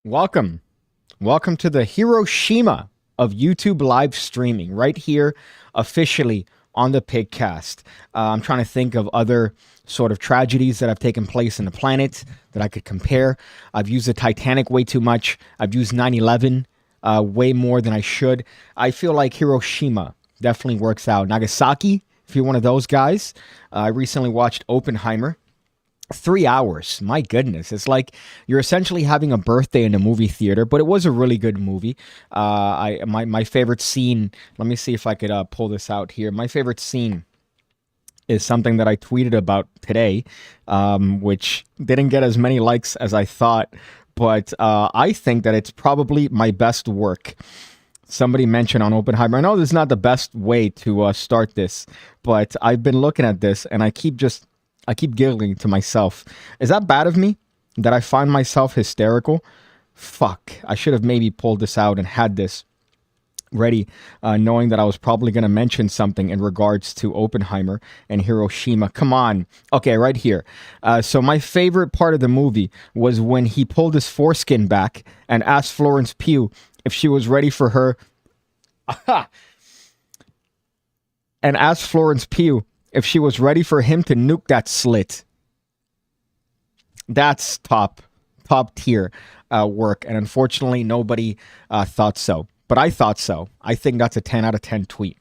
Welcome. Welcome to the Hiroshima of YouTube live streaming right here officially on the PigCast. I'm trying to think of other sort of tragedies that have taken place in the planet that I could compare. I've used the Titanic way too much. I've used 9/11 way more than I should. I feel like Hiroshima definitely works out. Nagasaki, if you're one of those guys. I recently watched Oppenheimer. 3 hours. My goodness. It's like you're essentially having a birthday in a movie theater, but it was a really good movie. My favorite scene, let me see if I could pull this out here. My favorite scene is something that I tweeted about today, which didn't get as many likes as I thought, but I think that it's probably my best work. Somebody mentioned on Oppenheimer, I know this is not the best way to start this, but I've been looking at this and I keep giggling to myself. Is that bad of me that I find myself hysterical? Fuck. I should have maybe pulled this out and had this ready, knowing that I was probably going to mention something in regards to Oppenheimer and Hiroshima. Come on. Okay, right here. So my favorite part of the movie was when he pulled his foreskin back and asked Florence Pugh if she was ready for her. And asked Florence Pugh if she was ready for him to nuke that slit. That's top tier work. And unfortunately, nobody thought so. But I thought so. I think that's a 10 out of 10 tweet.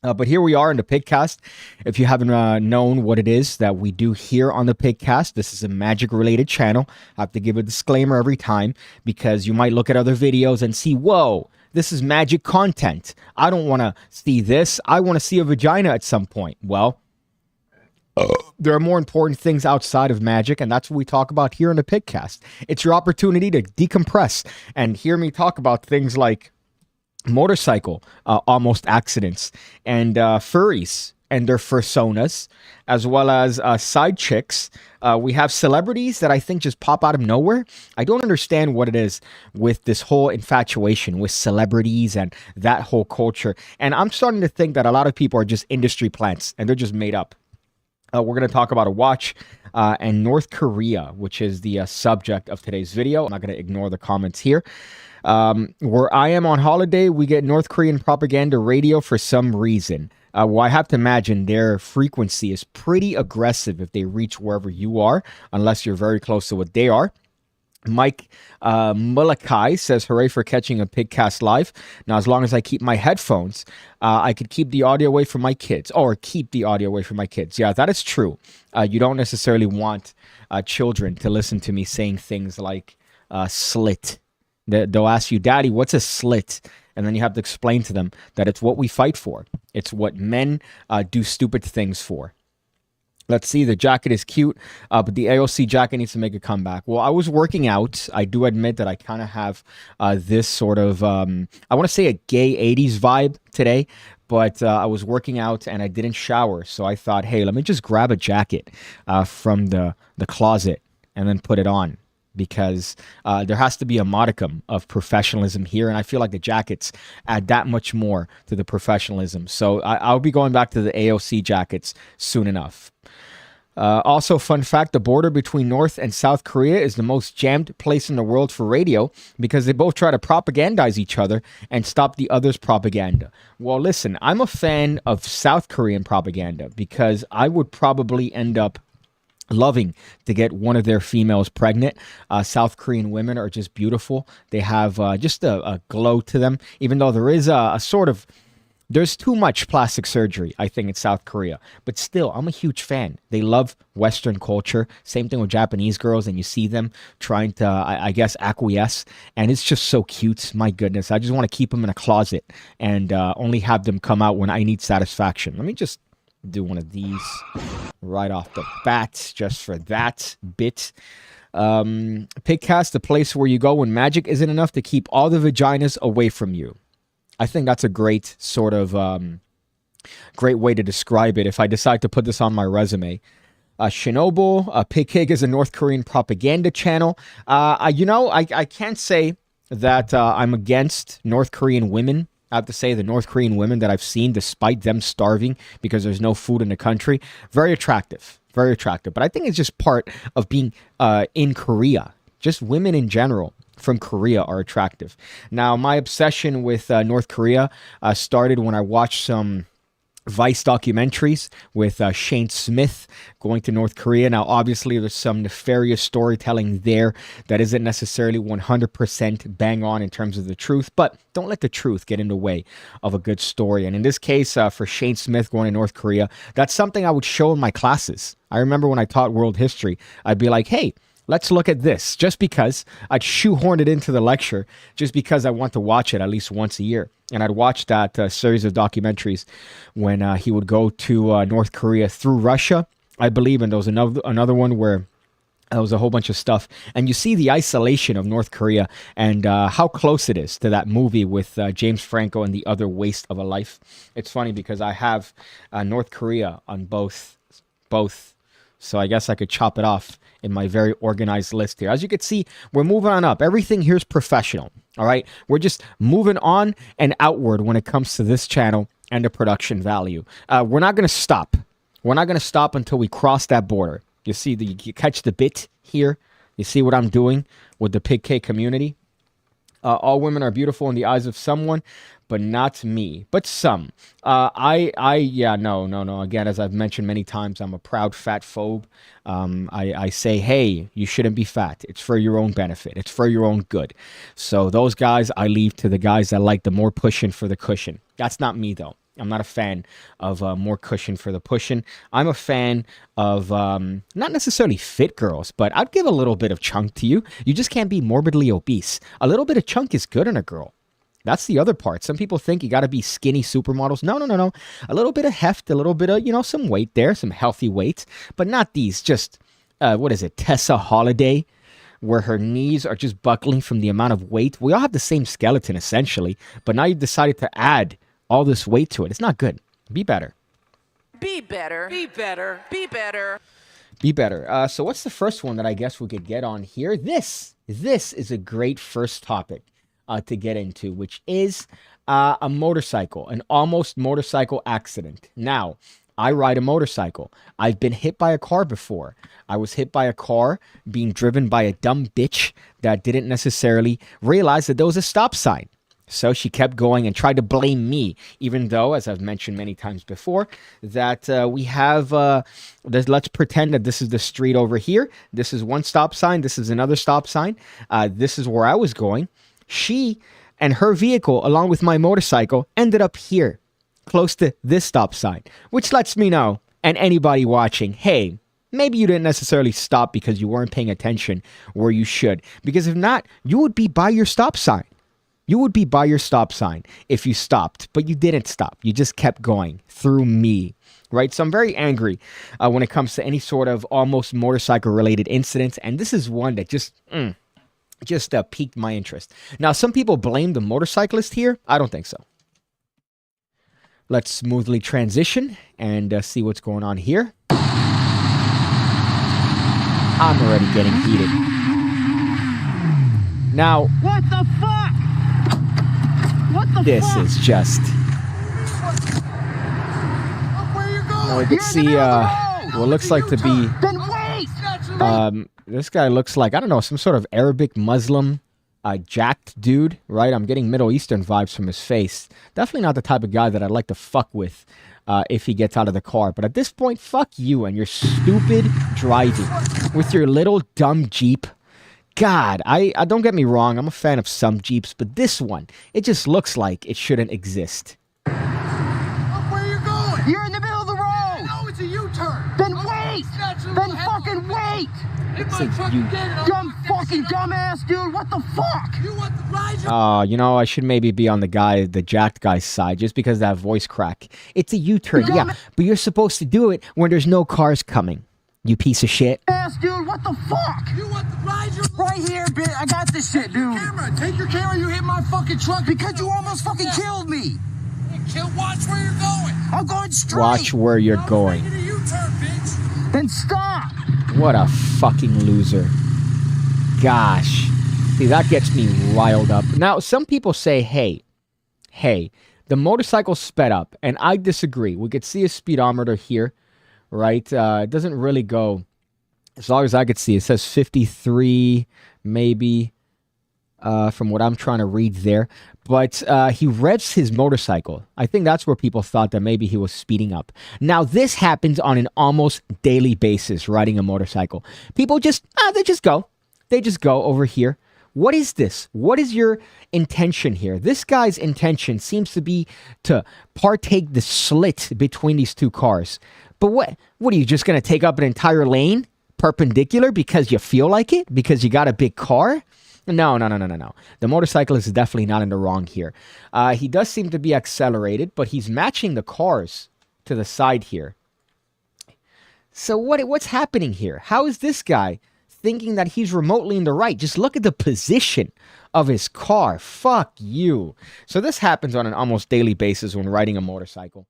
But here we are in the PigCast. If you haven't known what it is that we do here on the PigCast, this is a magic-related channel. I have to give a disclaimer every time because you might look at other videos and see, whoa, this is magic content. I don't want to see this. I want to see a vagina at some point. Well, there are more important things outside of magic, and that's what we talk about here in the PigCast. It's your opportunity to decompress and hear me talk about things like motorcycle almost accidents and furries and their fursonas, as well as side chicks. We have celebrities that I think just pop out of nowhere. I don't understand what it is with this whole infatuation with celebrities and that whole culture. And I'm starting to think that a lot of people are just industry plants and they're just made up. We're going to talk about a watch and North Korea, which is the subject of today's video. I'm not going to ignore the comments here. Where I am on holiday, we get North Korean propaganda radio for some reason. Well, I have to imagine their frequency is pretty aggressive if they reach wherever you are, unless you're very close to what they are. Mike Mulakai says, hooray for catching a PigCast live. Now, as long as I keep my headphones, I could keep the audio away from my kids, or keep the audio away from my kids. Yeah, that is true. You don't necessarily want children to listen to me saying things like slit. They'll ask you, Daddy, what's a slit? And then you have to explain to them that it's what we fight for. It's what men do stupid things for. Let's see, the jacket is cute, but the AOC jacket needs to make a comeback. Well, I was working out. I do admit that I kind of have this sort of, I want to say a gay 80s vibe today, but I was working out and I didn't shower. So I thought, hey, let me just grab a jacket from the closet and then put it on, because there has to be a modicum of professionalism here. And I feel like the jackets add that much more to the professionalism. So I'll be going back to the AOC jackets soon enough. Also, fun fact, the border between North and South Korea is the most jammed place in the world for radio because they both try to propagandize each other and stop the other's propaganda. Well, listen, I'm a fan of South Korean propaganda because I would probably end up loving to get one of their females pregnant. South Korean women are just beautiful. They have just a glow to them, even though there is a sort of, there's too much plastic surgery, I think, in South Korea. But still, I'm a huge fan. They love Western culture. Same thing with Japanese girls, and you see them trying to, I guess, acquiesce. And it's just so cute. My goodness. I just want to keep them in a closet and only have them come out when I need satisfaction. Let me just do one of these right off the bat, just for that bit. PigCast, the place where you go when magic isn't enough to keep all the vaginas away from you. I think that's a great sort of great way to describe it if I decide to put this on my resume. Chernobyl, PigCake is a North Korean propaganda channel. I can't say that I'm against North Korean women. I have to say the North Korean women that I've seen, despite them starving because there's no food in the country, very attractive, very attractive. But I think it's just part of being in Korea. Just women in general from Korea are attractive. Now, my obsession with North Korea started when I watched some Vice documentaries with Shane Smith going to North Korea. Now, obviously, there's some nefarious storytelling there that isn't necessarily 100% bang on in terms of the truth, but don't let the truth get in the way of a good story. And in this case, for Shane Smith going to North Korea, that's something I would show in my classes. I remember when I taught world history, I'd be like, hey, let's look at this, just because I'd shoehorn it into the lecture, just because I want to watch it at least once a year. And I'd watch that series of documentaries when he would go to North Korea through Russia, I believe. And there was another one where there was a whole bunch of stuff. And you see the isolation of North Korea and how close it is to that movie with James Franco and The Other Waste of a Life. It's funny because I have North Korea on both. So I guess I could chop it off in my very organized list here. As you can see, we're moving on up. Everything here is professional. All right. We're just moving on and outward when it comes to this channel and the production value. We're not going to stop. We're not going to stop until we cross that border. You see, you catch the bit here. You see what I'm doing with the PigCake community. All women are beautiful in the eyes of someone, but not me, but some. No. Again, as I've mentioned many times, I'm a proud fat phobe. I say, hey, you shouldn't be fat. It's for your own benefit. It's for your own good. So those guys, I leave to the guys that like the more pushing for the cushion. That's not me, though. I'm not a fan of more cushion for the pushing. I'm a fan of not necessarily fit girls, but I'd give a little bit of chunk to you. You just can't be morbidly obese. A little bit of chunk is good in a girl. That's the other part. Some people think you got to be skinny supermodels. No. A little bit of heft, a little bit of, some weight there, some healthy weight, but not these just, Tessa Holiday, where her knees are just buckling from the amount of weight. We all have the same skeleton, essentially, but now you've decided to add all this weight to it. It's not good. Be better. Be better. Be better. Be better. Be better. So what's the first one that I guess we could get on here? This is a great first topic to get into, which is a motorcycle, an almost motorcycle accident. Now, I ride a motorcycle. I've been hit by a car before. I was hit by a car being driven by a dumb bitch that didn't necessarily realize that there was a stop sign. So she kept going and tried to blame me, even though, as I've mentioned many times before, that we have, let's pretend that this is the street over here. This is one stop sign. This is another stop sign. This is where I was going. She and her vehicle, along with my motorcycle, ended up here, close to this stop sign, which lets me know, and anybody watching, hey, maybe you didn't necessarily stop because you weren't paying attention where you should. Because if not, you would be by your stop sign. You would be by your stop sign if you stopped, but you didn't stop. You just kept going through me, right? So I'm very angry when it comes to any sort of almost motorcycle-related incidents, and this is one that just piqued my interest. Now, some people blame the motorcyclist here. I don't think so. Let's smoothly transition and see what's going on here. I'm already getting heated. Now, What the fuck? What the this fuck? is just... Where you going? Now we can see what looks like to be... Then wait! This guy looks like, I don't know, some sort of Arabic Muslim jacked dude, right? I'm getting Middle Eastern vibes from his face. Definitely not the type of guy that I'd like to fuck with if he gets out of the car. But at this point, fuck you and your stupid driving with your little dumb Jeep. God, I don't get me wrong, I'm a fan of some Jeeps, but this one, it just looks like it shouldn't exist. Where are you going? You're in the middle of the road! No, it's a U-turn! Then wait! Then fucking wait! It's a U. Dumb fucking dumbass, dude! What the fuck? You want the ride? I should maybe be on the jacked guy's side, just because of that voice crack. It's a U-turn, yeah, but you're supposed to do it when there's no cars coming. You piece of shit. Ass, dude, what the fuck? You want the ride? Right here, bitch. I got this shit, dude. Take your camera. You hit my fucking truck because you almost fucking killed me. Watch where you're going. I'm going straight. Watch where you're going. Then stop. What a fucking loser. Gosh. See, that gets me riled up. Now, some people say, hey, the motorcycle sped up, and I disagree. We could see a speedometer here. Right? It doesn't really go, as long as I could see, it says 53, maybe. from what I'm trying to read there. But he revs his motorcycle. I think that's where people thought that maybe he was speeding up. Now, this happens on an almost daily basis, riding a motorcycle. People just, they just go. They just go over here. What is this? What is your intention here? This guy's intention seems to be to partake the slit between these two cars. But what are you just going to take up an entire lane perpendicular because you feel like it? Because you got a big car? No. The motorcyclist is definitely not in the wrong here. He does seem to be accelerated, but he's matching the cars to the side here. So what's happening here? How is this guy thinking that he's remotely in the right? Just look at the position of his car. Fuck you. So this happens on an almost daily basis when riding a motorcycle.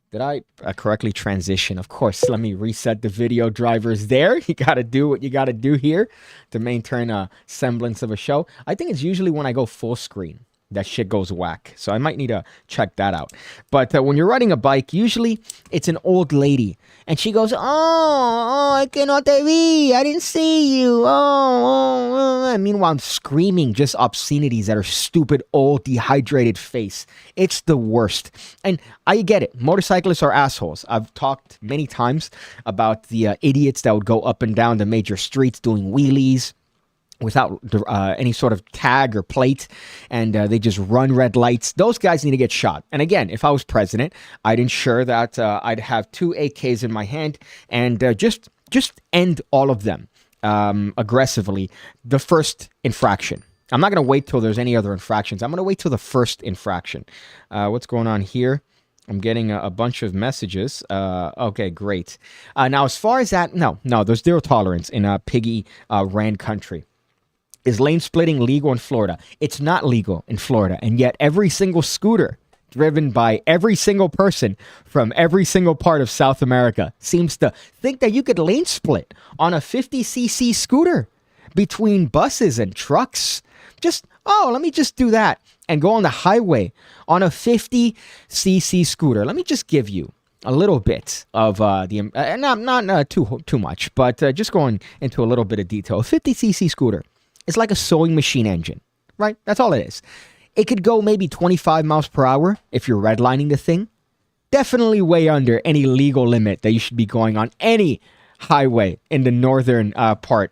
Did I correctly transition? Of course, let me reset the video drivers there. You got to do what you got to do here to maintain a semblance of a show. I think it's usually when I go full screen that shit goes whack. So I might need to check that out. But when you're riding a bike, usually it's an old lady. And she goes, I cannot te vi. I didn't see you. And meanwhile, I'm screaming just obscenities at her stupid, old, dehydrated face. It's the worst. And I get it. Motorcyclists are assholes. I've talked many times about the idiots that would go up and down the major streets doing wheelies without any sort of tag or plate, and they just run red lights. Those guys need to get shot. And again, if I was president, I'd ensure that I'd have 2 AKs in my hand and just end all of them aggressively. The first infraction. I'm not going to wait till there's any other infractions. I'm going to wait till the first infraction. What's going on here? I'm getting a bunch of messages. Okay, great. Now, as far as that, no, there's zero tolerance in piggy Rand country. Is lane splitting legal in Florida? It's not legal in Florida, and yet every single scooter driven by every single person from every single part of South America seems to think that you could lane split on a 50cc scooter between buses and trucks. Let me just do that and go on the highway on a 50cc scooter. Let me just give you a little bit of not too much, but just going into a little bit of detail. A 50cc scooter. It's like a sewing machine engine, right? That's all it is. It could go maybe 25 miles per hour if you're redlining the thing. Definitely way under any legal limit that you should be going on any highway in the northern part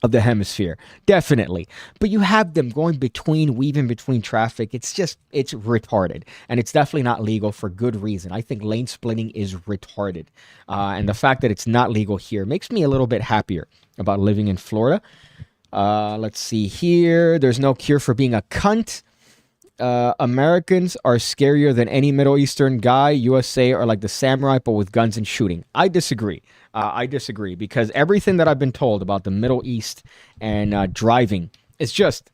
of the hemisphere. Definitely. But you have them weaving between traffic. It's retarded. And it's definitely not legal for good reason. I think lane splitting is retarded. And the fact that it's not legal here makes me a little bit happier about living in Florida. Let's see here. There's no cure for being a cunt. Americans are scarier than any Middle Eastern guy. USA are like the samurai, but with guns and shooting. I disagree. Because everything that I've been told about the Middle East and driving is just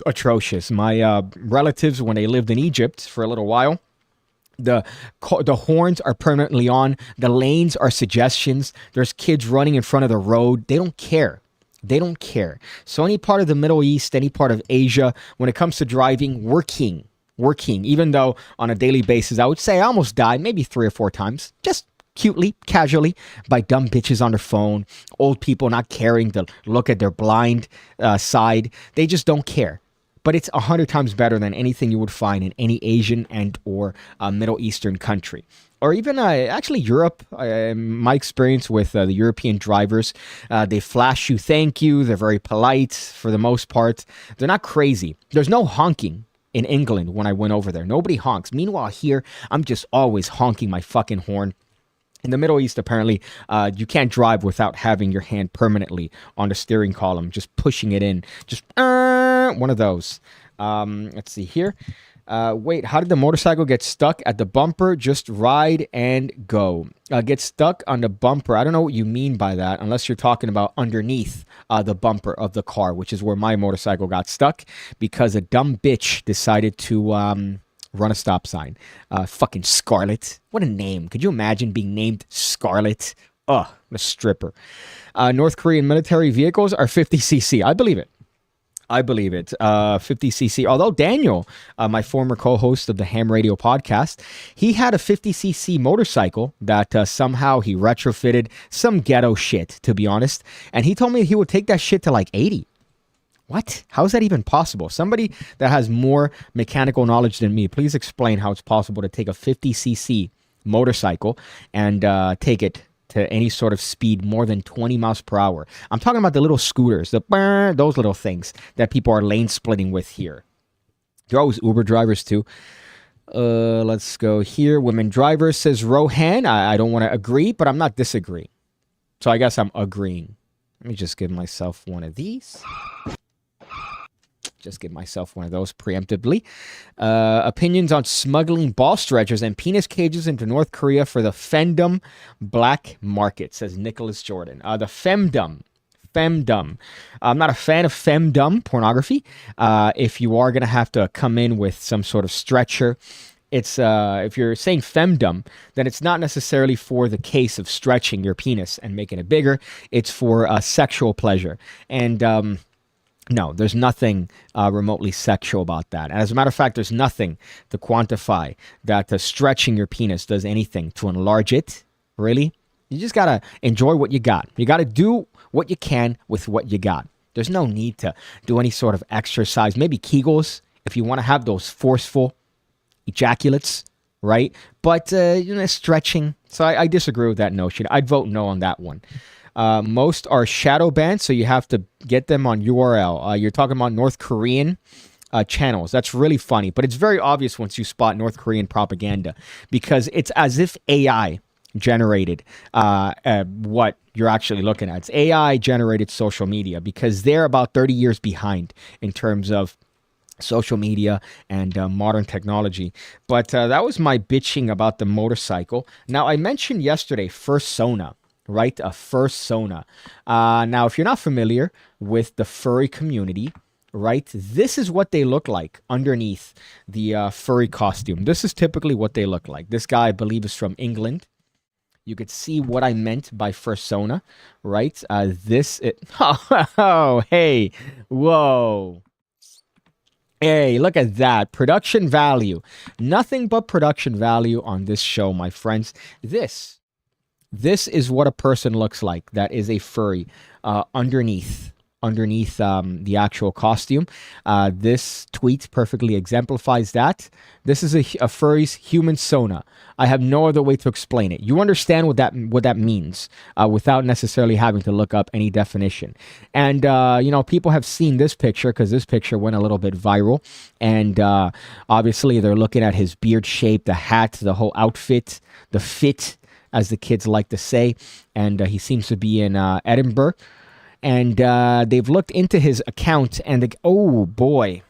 atrocious. My relatives, when they lived in Egypt for a little while, the horns are permanently on. The lanes are suggestions. There's kids running in front of the road. They don't care. So any part of the Middle East, any part of Asia, when it comes to driving, we're king. Even though on a daily basis, I would say I almost die maybe 3 or 4 times, just cutely, casually, by dumb bitches on their phone, old people not caring to look at their blind side. They just don't care. But it's 100 times better than anything you would find in any Asian and or Middle Eastern country. Or even actually Europe. My experience with the European drivers, they flash you thank you. They're very polite for the most part. They're not crazy. There's no honking in England when I went over there. Nobody honks. Meanwhile, here, I'm just always honking my fucking horn. In the Middle East, apparently, you can't drive without having your hand permanently on the steering column, just pushing it in. Just one of those. Let's see here. Wait, how did the motorcycle get stuck at the bumper? Just ride and go. Get stuck on the bumper. I don't know what you mean by that, unless you're talking about underneath the bumper of the car, which is where my motorcycle got stuck because a dumb bitch decided to run a stop sign. Fucking Scarlet. What a name. Could you imagine being named Scarlet? Ugh, what a stripper. North Korean military vehicles are 50cc. I believe it. 50cc. Although Daniel, my former co-host of the Ham Radio podcast, he had a 50cc motorcycle that somehow he retrofitted some ghetto shit, to be honest. And he told me he would take that shit to like 80. What? How is that even possible? Somebody that has more mechanical knowledge than me, please explain how it's possible to take a 50cc motorcycle and take it to any sort of speed more than 20 miles per hour. I'm talking about the little scooters, those little things that people are lane splitting with here. They're always Uber drivers too. Let's go here. Women drivers, says Rohan. I don't want to agree, but I'm not disagreeing. So I guess I'm agreeing. Let me just give myself one of these. Just give myself one of those preemptively. Opinions on smuggling ball stretchers and penis cages into North Korea for the femdom black market, says Nicholas Jordan. The femdom. I'm not a fan of femdom pornography. If you are going to have to come in with some sort of stretcher, it's if you're saying femdom, then it's not necessarily for the case of stretching your penis and making it bigger. It's for sexual pleasure. And no, there's nothing remotely sexual about that. And as a matter of fact, there's nothing to quantify that stretching your penis does anything to enlarge it. Really? You just got to enjoy what you got. You got to do what you can with what you got. There's no need to do any sort of exercise. Maybe Kegels if you want to have those forceful ejaculates, right? But, stretching. So I disagree with that notion. I'd vote no on that one. Most are shadow banned, so you have to get them on URL. You're talking about North Korean channels. That's really funny, but it's very obvious once you spot North Korean propaganda because it's as if AI generated what you're actually looking at. It's AI generated social media because they're about 30 years behind in terms of social media and modern technology. But that was my bitching about the motorcycle. Now, I mentioned yesterday Fursona. Right? A fursona. Now, if you're not familiar with the furry community, right, this is what they look like underneath the furry costume. This is typically what they look like. This guy, I believe, is from England. You could see what I meant by fursona, right? Oh, hey, whoa. Hey, look at that. Production value. Nothing but production value on this show, my friends. This is what a person looks like that is a furry underneath the actual costume. This tweet perfectly exemplifies that. This is a furry's human sona. I have no other way to explain it. You understand what that means without necessarily having to look up any definition. And, people have seen this picture because this picture went a little bit viral. And obviously they're looking at his beard shape, the hat, the whole outfit, the fit, as the kids like to say, and he seems to be in Edinburgh, and they've looked into his account, and oh boy,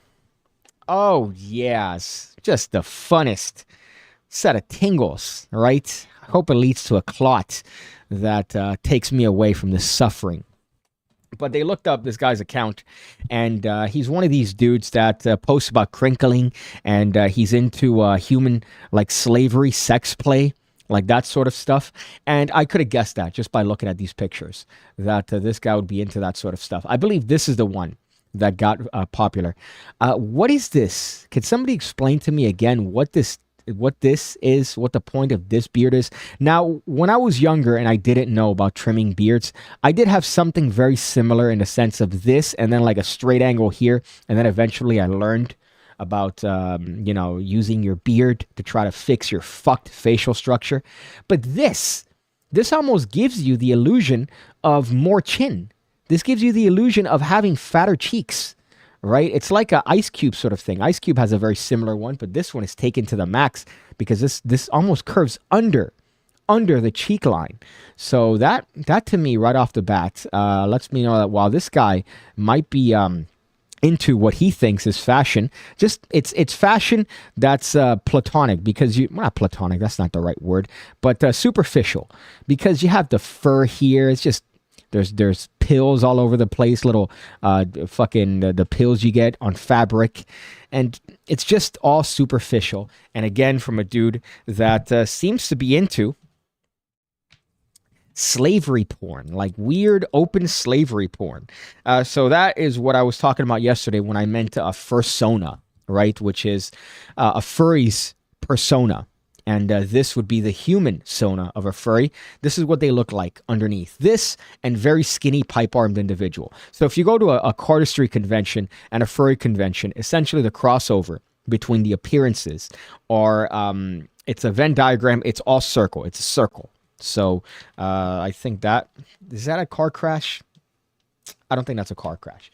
oh yes, just the funnest set of tingles, right? I hope it leads to a clot that takes me away from this suffering. But they looked up this guy's account, and he's one of these dudes that posts about crinkling, and he's into human, like, slavery, sex play, like that sort of stuff. And I could have guessed that just by looking at these pictures, that this guy would be into that sort of stuff. I believe this is the one that got popular. What is this? Can somebody explain to me again what this is, what the point of this beard is? Now, when I was younger and I didn't know about trimming beards, I did have something very similar in the sense of this and then like a straight angle here. And then eventually I learned about, using your beard to try to fix your fucked facial structure. But this almost gives you the illusion of more chin. This gives you the illusion of having fatter cheeks, right? It's like an Ice Cube sort of thing. Ice Cube has a very similar one, but this one is taken to the max because this almost curves under the cheek line. So that to me right off the bat lets me know that while this guy might be into what he thinks is fashion, just it's fashion that's platonic, because not platonic, that's not the right word, but superficial, because you have the fur here. It's just there's pills all over the place, little the pills you get on fabric, and it's just all superficial. And again, from a dude that seems to be into slavery porn, like weird open slavery porn. So that is what I was talking about yesterday when I meant a fursona, right? Which is a furry's persona, And this would be the human Sona of a furry. This is what they look like underneath. This and very skinny pipe-armed individual. So if you go to a cardistry convention and a furry convention, essentially the crossover between the appearances are, it's a Venn diagram. It's all circle. It's a circle. So I think is that a car crash? I don't think that's a car crash.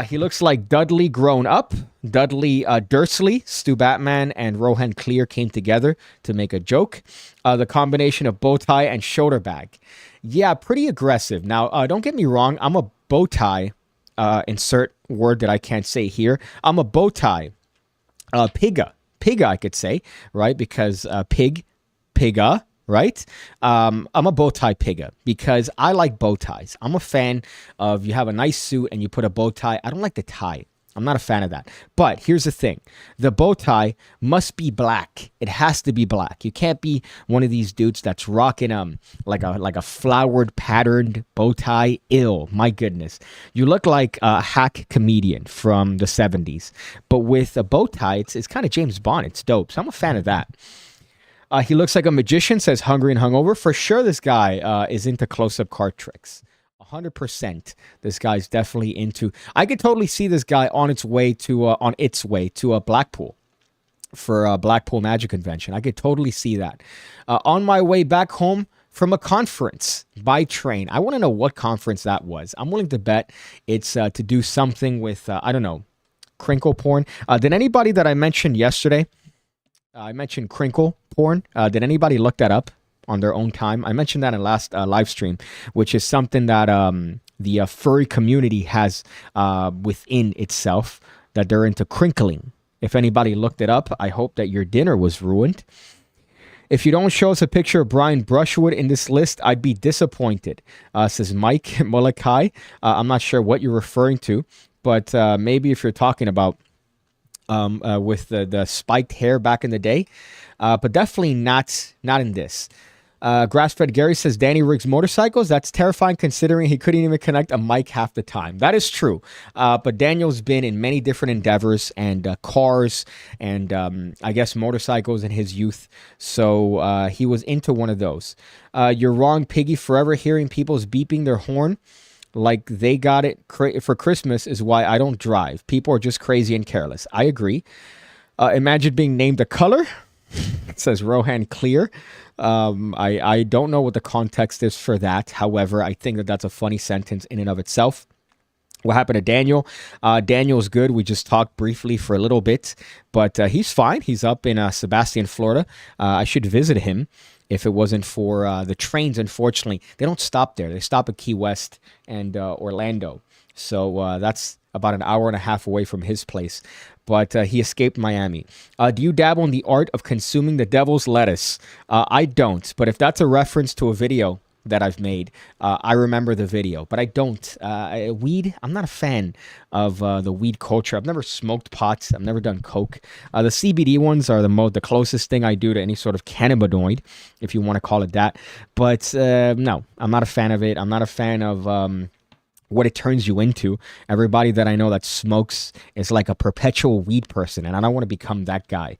He looks like Dudley grown up. Dudley Dursley, Stu Batman, and Rohan Clear came together to make a joke. The combination of bow tie and shoulder bag. Yeah, pretty aggressive. Now, don't get me wrong. I'm a bow tie, insert word that I can't say here. I'm a bow tie pigga. Pigga, I could say, right? Because pigga. Right? I'm a bow tie pigga because I like bow ties. I'm a fan of you have a nice suit and you put a bow tie. I don't like the tie. I'm not a fan of that. But here's the thing. The bow tie must be black. It has to be black. You can't be one of these dudes that's rocking like a flowered patterned bow tie. Ill. My goodness. You look like a hack comedian from the 70s. But with a bow tie, it's kind of James Bond. It's dope. So I'm a fan of that. He looks like a magician, says Hungry and Hungover. For sure, this guy is into close-up card tricks. 100%. This guy's definitely into... I could totally see this guy on its way to Blackpool for a Blackpool Magic Convention. I could totally see that. On my way back home from a conference by train. I want to know what conference that was. I'm willing to bet it's to do something with, I don't know, crinkle porn. Did anybody that I mentioned yesterday... I mentioned crinkle porn. Did anybody look that up on their own time? I mentioned that in last live stream, which is something that the furry community has within itself, that they're into crinkling. If anybody looked it up, I hope that your dinner was ruined. If you don't show us a picture of Brian Brushwood in this list, I'd be disappointed, says Mike Molokai. I'm not sure what you're referring to, but maybe if you're talking about with the spiked hair back in the day, but definitely not in this. Grassfed Gary says Danny rigs motorcycles. That's terrifying considering he couldn't even connect a mic half the time. That is true. But Daniel's been in many different endeavors and cars and I guess motorcycles in his youth. So he was into one of those. You're wrong, Piggy. Forever hearing people's beeping their horn like they got it for Christmas is why I don't drive. People are just crazy and careless. I agree. Imagine being named a color. It says Rohan Clear. I don't know what the context is for that. However, I think that that's a funny sentence in and of itself. What happened to Daniel? Daniel's good. We just talked briefly for a little bit, but he's fine. He's up in Sebastian, Florida. I should visit him if it wasn't for the trains. Unfortunately, they don't stop there. They stop at Key West and Orlando. So that's about an hour and a half away from his place. But he escaped Miami. Do you dabble in the art of consuming the devil's lettuce? I don't. But if that's a reference to a video that I've made, I remember the video. But I don't. Weed, I'm not a fan of the weed culture. I've never smoked pots. I've never done coke. The CBD ones are the closest thing I do to any sort of cannabinoid, if you want to call it that. But no, I'm not a fan of it. I'm not a fan of... what it turns you into. Everybody that I know that smokes is like a perpetual weed person, and I don't want to become that guy.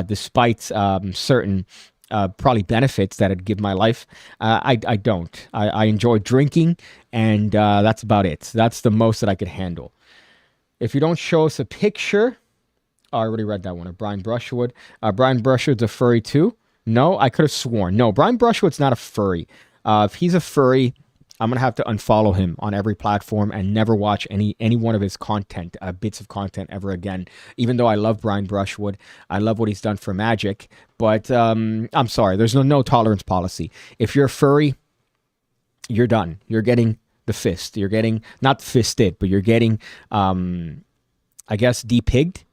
Despite certain probably benefits that it'd give my life, I don't. I enjoy drinking, and that's about it. That's the most that I could handle. If you don't show us a picture, I already read that one, of Brian Brushwood. Brian Brushwood's a furry too? No, I could have sworn. No, Brian Brushwood's not a furry. If he's a furry, I'm going to have to unfollow him on every platform and never watch any one of his content, bits of content ever again. Even though I love Brian Brushwood, I love what he's done for Magic, but I'm sorry, there's no tolerance policy. If you're a furry, you're done. You're getting the fist. You're getting, not fisted, but you're getting, I guess, depigged.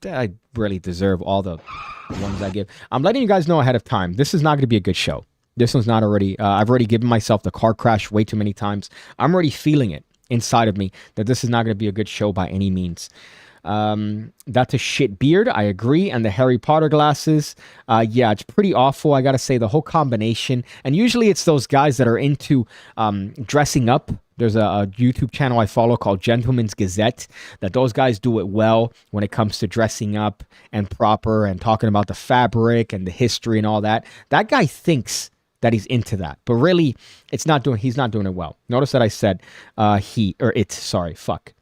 I really deserve all the ones I give. I'm letting you guys know ahead of time. This is not going to be a good show. This one's not already, I've already given myself the car crash way too many times. I'm already feeling it inside of me that this is not going to be a good show by any means. That's a shit beard. I agree. And the Harry Potter glasses. Yeah, it's pretty awful. I got to say the whole combination. And usually it's those guys that are into dressing up There's a YouTube channel I follow called Gentleman's Gazette, that those guys do it well when it comes to dressing up and proper and talking about the fabric and the history and all that. That guy thinks that he's into that, but really he's not doing it well. Notice that I said fuck.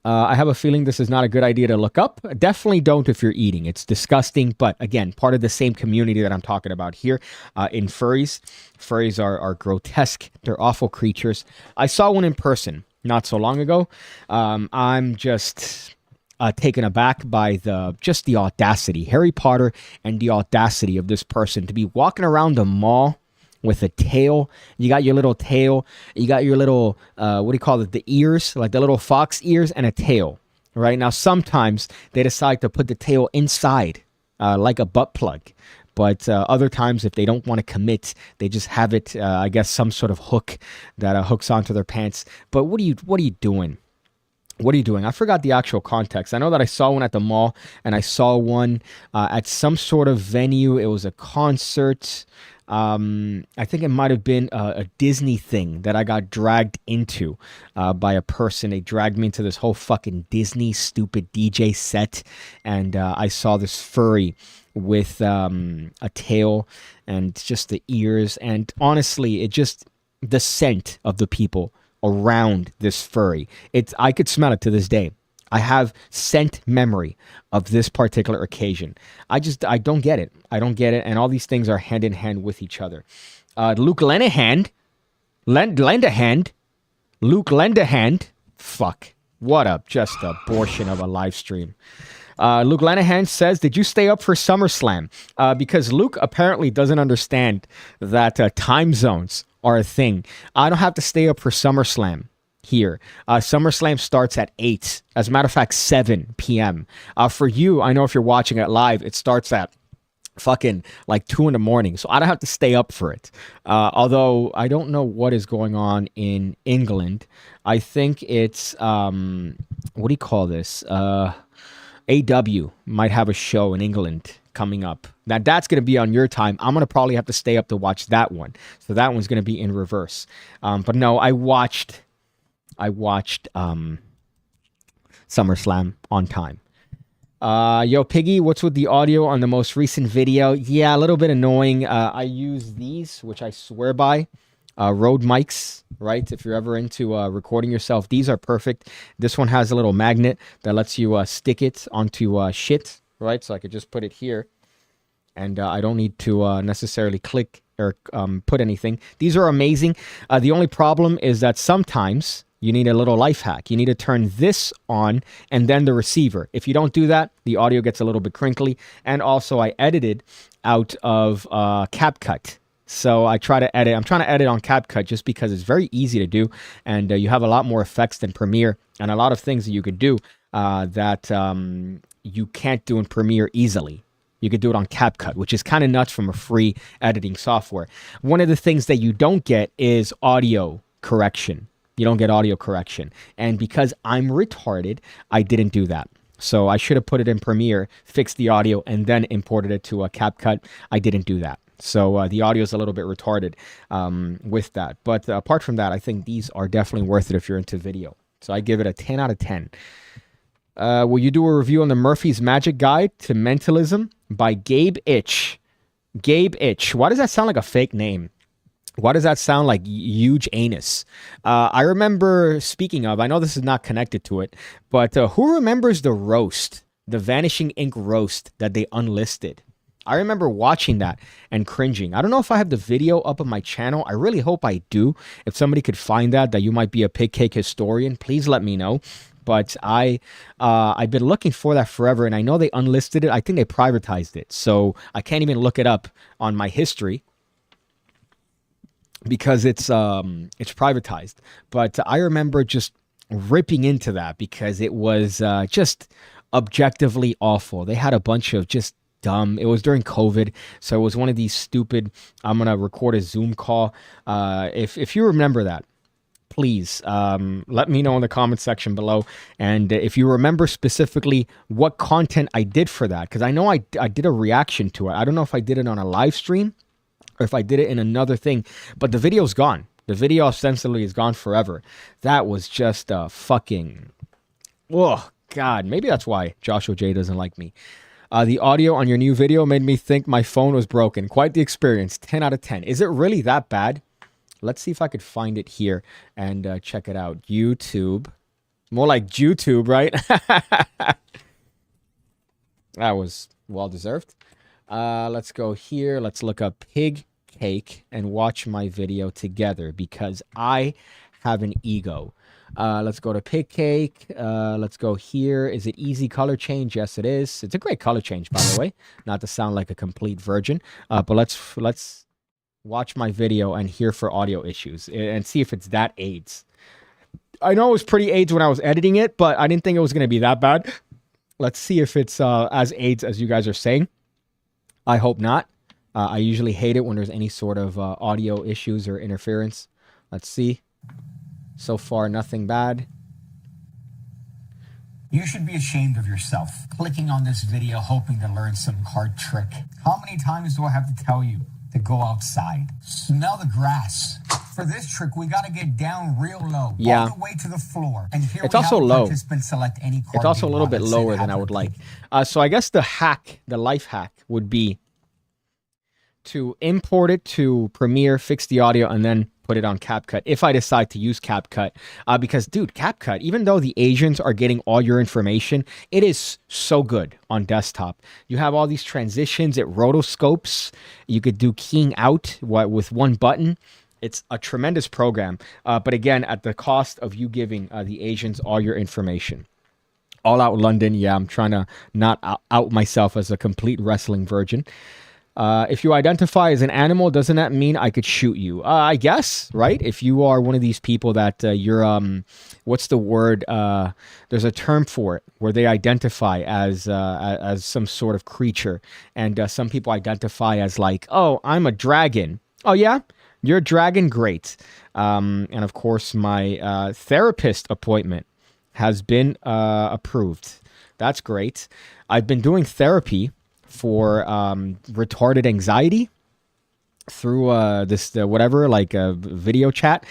I have a feeling this is not a good idea to look up. Definitely don't if you're eating. It's disgusting, but again, part of the same community that I'm talking about here in furries. Furries are grotesque. They're awful creatures. I saw one in person not so long ago. I'm just taken aback by the audacity, Harry Potter, and the audacity of this person to be walking around the mall with a tail. You got your little tail. You got your little, what do you call it? The ears, like the little fox ears, and a tail. Right now, sometimes they decide to put the tail inside, like a butt plug. But other times, if they don't want to commit, they just have it, I guess, some sort of hook that hooks onto their pants. But what are you doing? What are you doing? I forgot the actual context. I know that I saw one at the mall, and I saw one at some sort of venue. It was a concert. I think it might have been a Disney thing that I got dragged into by a person. They dragged me into this whole fucking Disney stupid DJ set, and I saw this furry with a tail and just the ears, and honestly, the scent of the people around this furry. I could smell it to this day. I have scent memory of this particular occasion. I don't get it. I don't get it. And all these things are hand in hand with each other. Luke lend a hand. Fuck. What up? Just a abortion of a live stream. Luke Lanahan says, did you stay up for SummerSlam? Because Luke apparently doesn't understand that time zones are a thing. I don't have to stay up for SummerSlam here. SummerSlam starts at 8. As a matter of fact, 7 p.m. For you, I know if you're watching it live, it starts at fucking like 2 in the morning. So I don't have to stay up for it. Although I don't know what is going on in England. I think it's, what do you call this? AW might have a show in England coming up. Now that's going to be on your time. I'm going to probably have to stay up to watch that one. So that one's going to be in reverse. But no, I watched SummerSlam on time. Yo, Piggy, what's with the audio on the most recent video? Yeah, a little bit annoying. I use these, which I swear by, Rode mics, right? If you're ever into recording yourself, these are perfect. This one has a little magnet that lets you stick it onto shit, right? So I could just put it here, and I don't need to necessarily click or put anything. These are amazing. The only problem is that sometimes you need a little life hack. You need to turn this on and then the receiver. If you don't do that, the audio gets a little bit crinkly. And also I edited out of CapCut. So I'm trying to edit on CapCut just because it's very easy to do. And you have a lot more effects than Premiere and a lot of things that you could do that you can't do in Premiere easily. You could do it on CapCut, which is kind of nuts from a free editing software. One of the things that you don't get is audio correction. You don't get audio correction. And because I'm retarded, I didn't do that. So I should have put it in Premiere, fixed the audio, and then imported it to a CapCut. I didn't do that. So the audio is a little bit retarded with that. But apart from that, I think these are definitely worth it if you're into video. So I give it a 10 out of 10. Will you do a review on the Murphy's Magic Guide to Mentalism by Gabe Itch? Gabe Itch. Why does that sound like a fake name? Why does that sound like huge anus? I remember, speaking of, I know this is not connected to it, but who remembers the roast, the Vanishing Ink roast that they unlisted? I remember watching that and cringing. I don't know if I have the video up on my channel. I really hope I do. If somebody could find that you might be a PigCake historian, please let me know. But I've been looking for that forever, and I know they unlisted it. I think they privatized it, so I can't even look it up on my history because it's privatized. But I remember just ripping into that because it was just objectively awful. They had a bunch of just dumb. It was during COVID, so it was one of these stupid, I'm gonna record a Zoom call. If you remember that, please let me know in the comment section below. And if you remember specifically what content I did for that, because I know I did a reaction to it. I don't know if I did it on a live stream or if I did it in another thing, but the video's gone. The video ostensibly is gone forever. That was just a fucking... Oh, God. Maybe that's why Joshua J doesn't like me. The audio on your new video made me think my phone was broken. Quite the experience. 10 out of 10. Is it really that bad? Let's see if I could find it here and check it out. YouTube. More like YouTube, right? That was well-deserved. Let's go here. Let's look up PigCake and watch my video together because I have an ego. Let's go to PigCake. Let's go here. Is it easy color change? Yes, it is. It's a great color change, by the way. Not to sound like a complete virgin. But let's watch my video and hear for audio issues and see if it's that AIDS. I know it was pretty AIDS when I was editing it, but I didn't think it was going to be that bad. Let's see if it's as AIDS as you guys are saying. I hope not. I usually hate it when there's any sort of audio issues or interference. Let's see. So far, nothing bad. You should be ashamed of yourself. Clicking on this video hoping to learn some card trick. How many times do I have to tell you to go outside? Smell the grass. For this trick, we got to get down real low. Yeah. All the way to the floor. And here it's also low. Select any card it's also a little bit lower than I would like. So I guess the hack, the life hack, would be to import it to Premiere, fix the audio, and then put it on CapCut if I decide to use CapCut. Because, dude, CapCut, even though the Asians are getting all your information, it is so good on desktop. You have all these transitions, it rotoscopes. You could do keying out with one button. It's a tremendous program. But again, at the cost of you giving the Asians all your information. All Out London, yeah, I'm trying to not out myself as a complete wrestling virgin. If you identify as an animal, doesn't that mean I could shoot you? I guess, right? If you are one of these people that you're, what's the word? There's a term for it where they identify as some sort of creature. And some people identify as like, oh, I'm a dragon. Oh, yeah? You're a dragon? Great. And of course, my therapist appointment has been approved. That's great. I've been doing therapy for retarded anxiety through this whatever, like a video chat.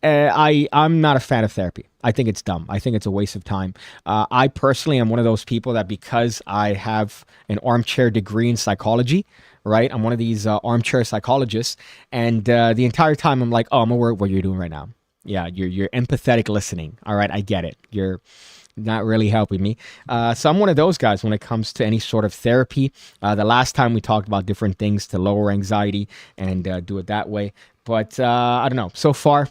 I'm not a fan of therapy. I think it's dumb. I think it's a waste of time. I personally am one of those people that because I have an armchair degree in psychology, right? I'm one of these armchair psychologists, and the entire time I'm like, oh, I'm aware of what you're doing right now. Yeah, you're empathetic listening. All right, I get it. You're not really helping me. So I'm one of those guys when it comes to any sort of therapy. The last time we talked about different things to lower anxiety and do it that way. But I don't know. So far,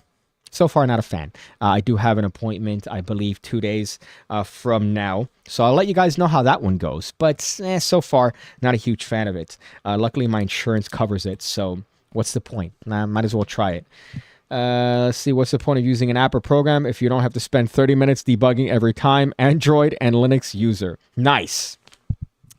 not a fan. I do have an appointment, I believe, 2 days from now. So I'll let you guys know how that one goes. But so far, not a huge fan of it. Luckily, my insurance covers it. So what's the point? Might as well try it. Let's see, what's the point of using an app or program if you don't have to spend 30 minutes debugging every time? Android and Linux user. Nice.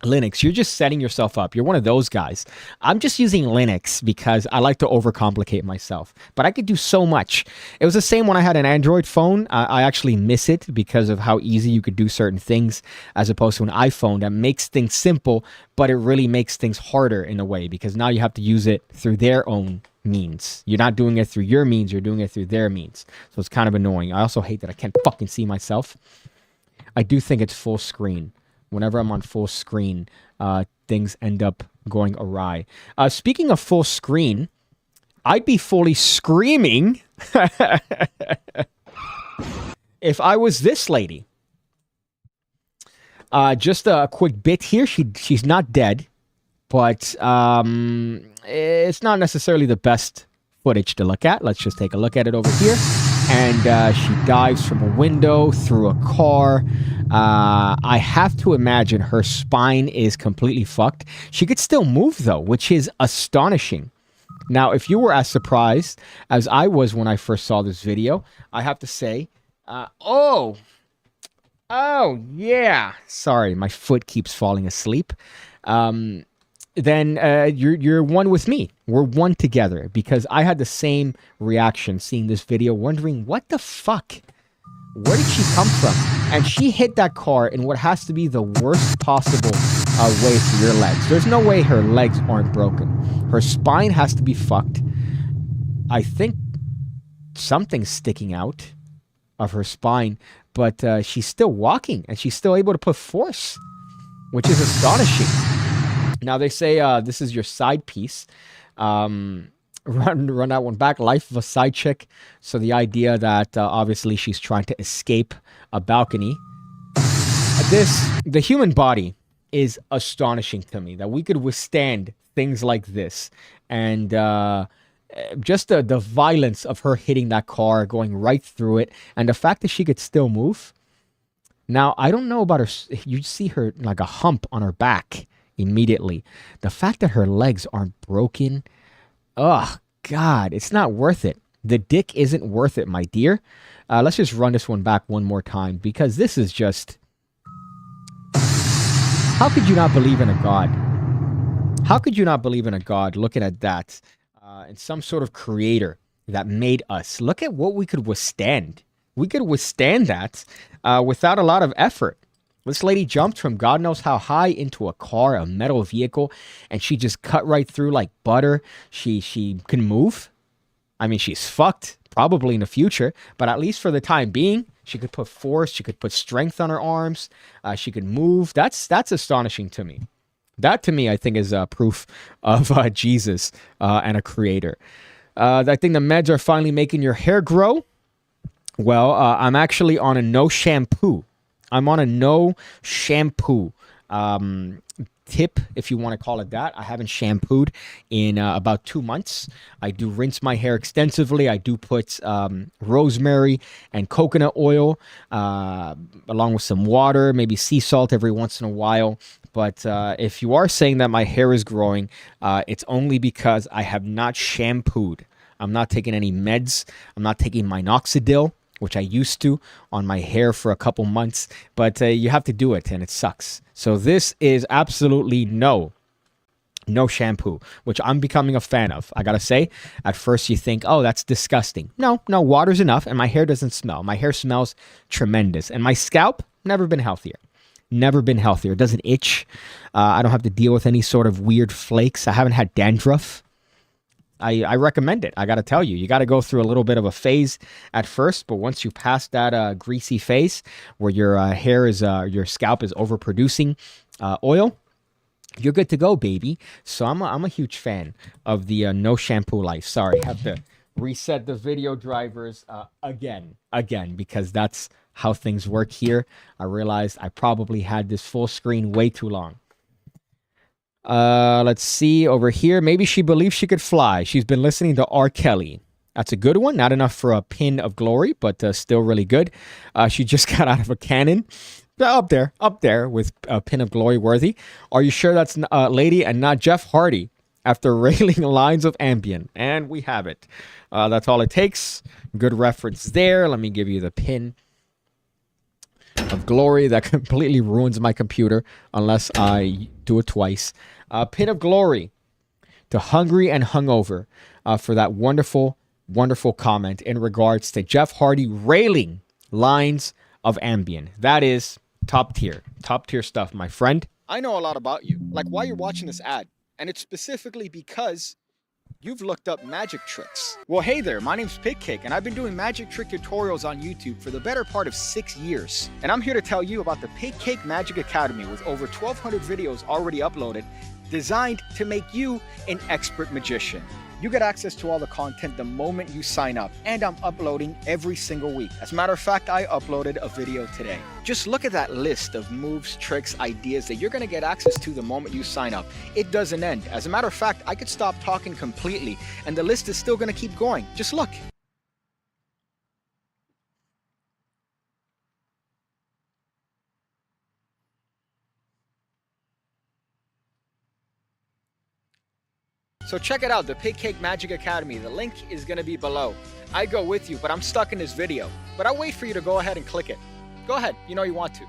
Linux, you're just setting yourself up. You're one of those guys. I'm just using Linux because I like to overcomplicate myself. But I could do so much. It was the same when I had an Android phone. I actually miss it because of how easy you could do certain things as opposed to an iPhone that makes things simple, but it really makes things harder in a way because now you have to use it through their own means. You're not doing it through your means, you're doing it through their means. So it's kind of annoying. I also hate that I can't fucking see myself. I do think it's full screen. Whenever I'm on full screen, things end up going awry. Speaking of full screen, I'd be fully screaming if I was this lady. Just a quick bit here. She's not dead, but it's not necessarily the best footage to look at. Let's just take a look at it over here. And she dives from a window through a car. I have to imagine her spine is completely fucked. She could still move, though, which is astonishing. Now, if you were as surprised as I was when I first saw this video, I have to say, oh, yeah. Sorry, my foot keeps falling asleep. Then you're one with me. We're one together because I had the same reaction seeing this video, wondering what the fuck? Where did she come from? And she hit that car in what has to be the worst possible way for your legs. There's no way her legs aren't broken. Her spine has to be fucked. I think something sticking out of her spine, but she's still walking and she's still able to put force, which is astonishing. Now they say this is your side piece. Run that one back. Life of a side chick. So the idea that obviously she's trying to escape a balcony. The human body is astonishing to me, that we could withstand things like this. And just the violence of her hitting that car, going right through it, and the fact that she could still move. Now, I don't know about her. You see her like a hump on her back immediately. The fact that her legs aren't broken, oh, God, it's not worth it. The dick isn't worth it, my dear. Let's just run this one back one more time, because this is just... How could you not believe in a God? How could you not believe in a God looking at that and some sort of creator that made us? Look at what we could withstand. We could withstand that without a lot of effort. This lady jumped from God knows how high into a car, a metal vehicle, and she just cut right through like butter. She can move. I mean, she's fucked probably in the future, but at least for the time being, she could put force, she could put strength on her arms, she could move. That's astonishing to me. That to me, I think, is proof of Jesus and a creator. I think the meds are finally making your hair grow. Well, I'm actually on a no shampoo. I'm on a no shampoo tip, if you want to call it that. I haven't shampooed in about 2 months. I do rinse my hair extensively. I do put rosemary and coconut oil along with some water, maybe sea salt every once in a while. But if you are saying that my hair is growing, it's only because I have not shampooed. I'm not taking any meds. I'm not taking minoxidil, which I used to on my hair for a couple months, but you have to do it and it sucks. So this is absolutely no shampoo, which I'm becoming a fan of. I gotta say, at first you think, oh, that's disgusting. No, water's enough and my hair doesn't smell. My hair smells tremendous and my scalp, never been healthier. Never been healthier. It doesn't itch. I don't have to deal with any sort of weird flakes. I haven't had dandruff. I recommend it. I got to tell you, you got to go through a little bit of a phase at first, but once you pass that greasy phase where your hair is, your scalp is overproducing oil, you're good to go, baby. So I'm a huge fan of the no shampoo life. Sorry, I have to reset the video drivers again, because that's how things work here. I realized I probably had this full screen way too long. Let's see over here. Maybe she believes she could fly. She's been listening to R. Kelly. That's a good one. Not enough for a pin of glory, but still really good. She just got out of a cannon. Up there with a pin of glory worthy. Are you sure that's Lady and not Jeff Hardy? After railing lines of Ambien. And we have it. That's all it takes. Good reference there. Let me give you the pin of glory. That completely ruins my computer unless I do it twice. Pin of glory to Hungry and Hungover for that wonderful comment in regards to Jeff Hardy railing lines of Ambien. That is top tier stuff, my friend. I know a lot about you, like why you're watching this ad, and it's specifically because you've looked up magic tricks. Well, hey there, my name's PigCake, and I've been doing magic trick tutorials on YouTube for the better part of 6 years. And I'm here to tell you about the PigCake Magic Academy with over 1,200 videos already uploaded, designed to make you an expert magician. You get access to all the content the moment you sign up, and I'm uploading every single week. As a matter of fact, I uploaded a video today. Just look at that list of moves, tricks, ideas that you're gonna get access to the moment you sign up. It doesn't end. As a matter of fact, I could stop talking completely, and the list is still gonna keep going. Just look. So check it out, the PigCake Magic Academy. The link is going to be below. I go with you, but I'm stuck in this video. But I'll wait for you to go ahead and click it. Go ahead, you know you want to.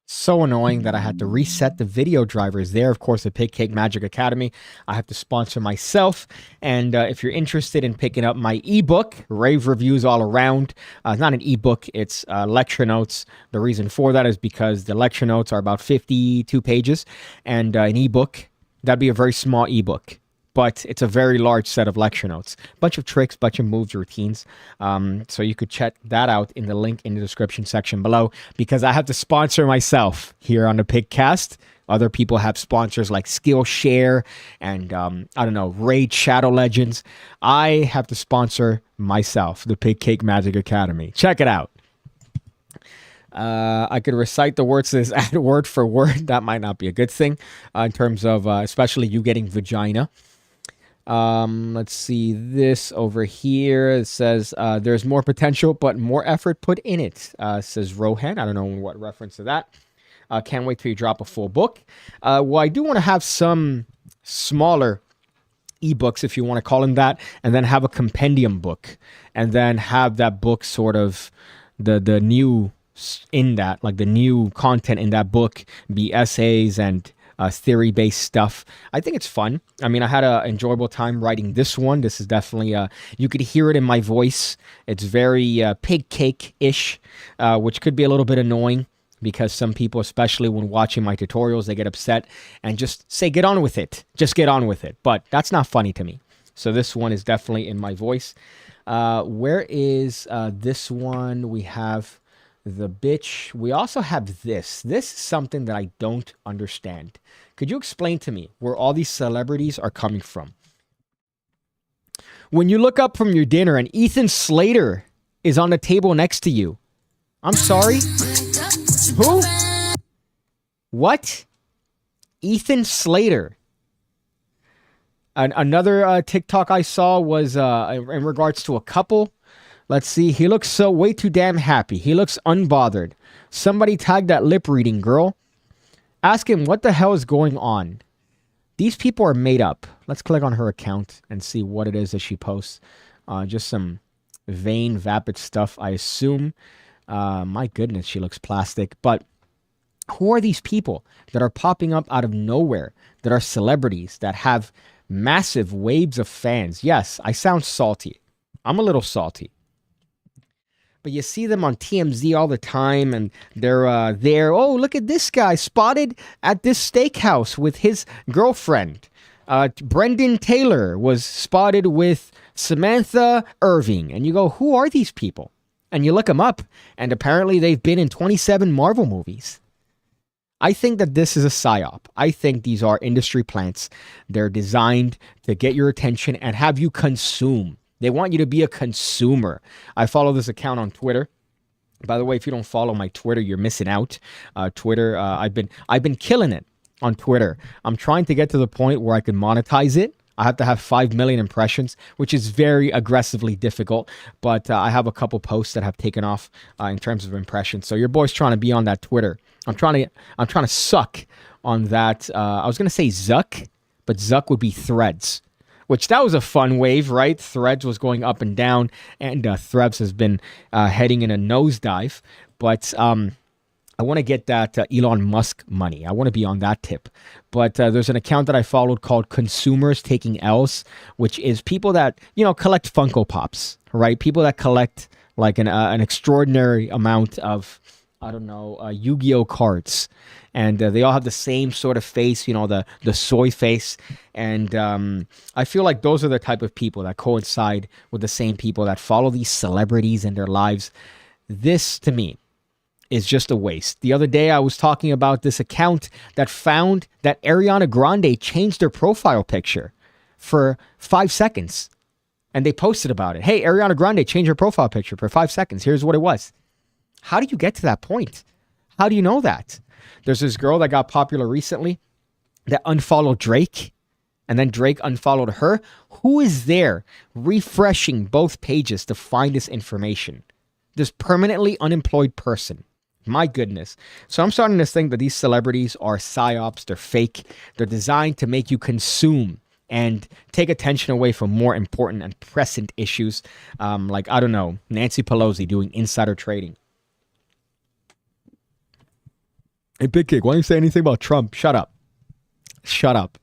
So annoying that I had to reset the video drivers there. Of course, the PigCake Magic Academy, I have to sponsor myself. And if you're interested in picking up my ebook, rave reviews all around. It's not an ebook, it's lecture notes. The reason for that is because the lecture notes are about 52 pages. And an ebook, that'd be a very small ebook. but it's a very large set of lecture notes. Bunch of tricks, bunch of moves, routines. So you could check that out in the link in the description section below, because I have to sponsor myself here on the PigCast. Other people have sponsors like Skillshare and, I don't know, Raid Shadow Legends. I have to sponsor myself, the PigCake Magic Academy. Check it out. I could recite the words to this ad word for word. That might not be a good thing in terms of especially you getting vagina. Let's see this over here. It says there's more potential, but more effort put in it, says Rohan. I don't know what reference to that. Can't wait till you drop a full book. Well, I do want to have some smaller ebooks, if you want to call them that, and then have a compendium book, and then have that book sort of the new in that, like the new content in that book be essays and theory-based stuff. I think it's fun. I mean, I had an enjoyable time writing this one. This is definitely, you could hear it in my voice. It's very PigCake-ish, which could be a little bit annoying, because some people, especially when watching my tutorials, they get upset and just say, get on with it. Just get on with it. But that's not funny to me. So this one is definitely in my voice. Where is this one? We have the bitch. We also have this. This is something that I don't understand. Could you explain to me where all these celebrities are coming from? When you look up from your dinner and Ethan Slater is on the table next to you. I'm sorry? Who? What? Ethan Slater. Another TikTok I saw was in regards to a couple. Let's see. He looks way too damn happy. He looks unbothered. Somebody tagged that lip reading girl. Ask him what the hell is going on. These people are made up. Let's click on her account and see what it is that she posts. Just some vain, vapid stuff, I assume. My goodness, she looks plastic. But who are these people that are popping up out of nowhere, that are celebrities, that have massive waves of fans? Yes, I sound salty. I'm a little salty. But you see them on TMZ all the time, and they're there. Oh, look at this guy spotted at this steakhouse with his girlfriend. Brendan Taylor was spotted with Samantha Irving. And you go, who are these people? And you look them up, and apparently they've been in 27 Marvel movies. I think that this is a psyop. I think these are industry plants. They're designed to get your attention and have you consume. They want you to be a consumer. I follow this account on Twitter. By the way, if you don't follow my Twitter, you're missing out. Twitter, I've been killing it on Twitter. I'm trying to get to the point where I can monetize it. I have to have 5 million impressions, which is very aggressively difficult. But I have a couple posts that have taken off in terms of impressions. So your boy's trying to be on that Twitter. I'm trying to suck on that. I was gonna say Zuck, but Zuck would be Threads, which that was a fun wave, right? Threads was going up and down, and Threads has been heading in a nosedive. But I want to get that Elon Musk money. I want to be on that tip. But there's an account that I followed called Consumers Taking L's, which is people that, collect Funko Pops, right? People that collect like an extraordinary amount of, Yu-Gi-Oh cards. And they all have the same sort of face, the soy face. And I feel like those are the type of people that coincide with the same people that follow these celebrities in their lives. This, to me, is just a waste. The other day, I was talking about this account that found that Ariana Grande changed her profile picture for 5 seconds. And they posted about it. Hey, Ariana Grande changed her profile picture for 5 seconds. Here's what it was. How do you get to that point? How do you know that? There's this girl that got popular recently that unfollowed Drake, and then Drake unfollowed her. Who is there refreshing both pages to find this information? This permanently unemployed person. My goodness. So I'm starting to think that these celebrities are psyops. They're fake. They're designed to make you consume and take attention away from more important and present issues. Like, Nancy Pelosi doing insider trading. Hey, PigCake, why don't you say anything about Trump? Shut up. Shut up.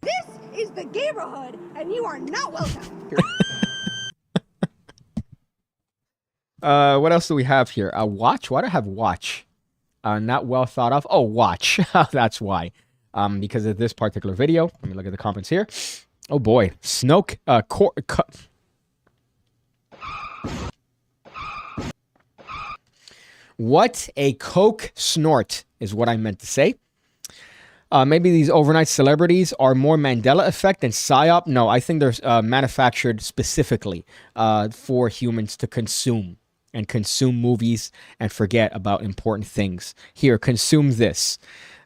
This is the neighborhood, and you are not welcome. What else do we have here? Watch? Why do I have watch? Not well thought of. Oh, watch. That's why. because of this particular video. Let me look at the comments here. Oh boy, Snoke. What a coke snort is what I meant to say. Maybe these overnight celebrities are more Mandela effect than psyop. No, I think they're manufactured specifically for humans to consume and consume movies and forget about important things. Here, consume this.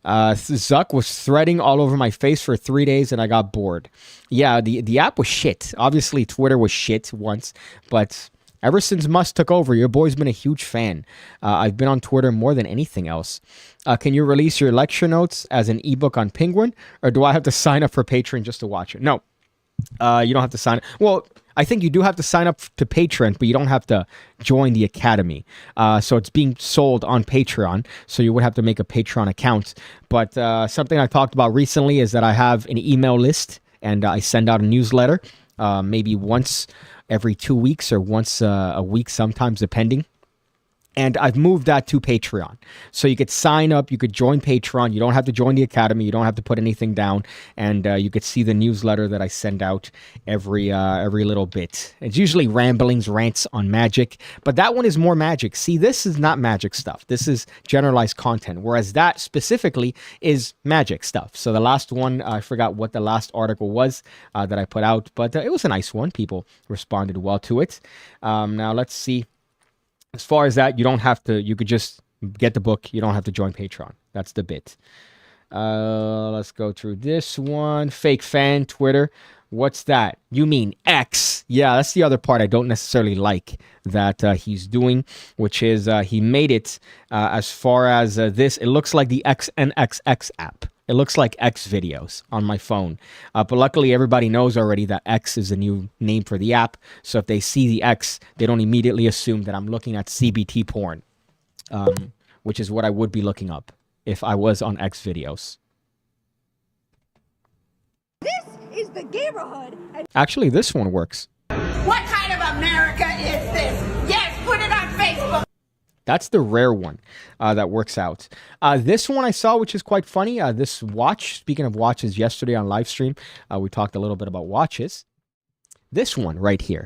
Zuck was threading all over my face for 3 days and I got bored. Yeah, the app was shit. Obviously, Twitter was shit once, but ever since Musk took over, your boy's been a huge fan. I've been on Twitter more than anything else. Can you release your lecture notes as an ebook on Penguin, or do I have to sign up for Patreon just to watch it? No, you don't have to sign up. Well, I think you do have to sign up to Patreon, but you don't have to join the Academy. So it's being sold on Patreon, so you would have to make a Patreon account. But something I talked about recently is that I have an email list, and I send out a newsletter maybe once every 2 weeks or once a week sometimes, depending. And I've moved that to Patreon. So you could sign up, you could join Patreon. You don't have to join the Academy. You don't have to put anything down. And you could see the newsletter that I send out every little bit. It's usually ramblings, rants on magic. But that one is more magic. See, this is not magic stuff. This is generalized content. Whereas that specifically is magic stuff. So the last one, I forgot what the last article was that I put out. But it was a nice one. People responded well to it. Now let's see. As far as that, you don't have to, you could just get the book. You don't have to join Patreon. That's the bit. Let's go through this one. Fake fan, Twitter. What's that? You mean X? Yeah, that's the other part I don't necessarily like that he's doing, which is he made it as far as this. It looks like the XNXX app. It looks like X videos on my phone. But luckily, everybody knows already that X is a new name for the app. So if they see the X, they don't immediately assume that I'm looking at CBT porn, which is what I would be looking up if I was on X videos. This is the neighborhood. And Actually, this one works. What kind of America is this? Yes, put it on Facebook. That's the rare one that works out. This one I saw, which is quite funny. This watch, speaking of watches, yesterday on live stream, we talked a little bit about watches. This one right here.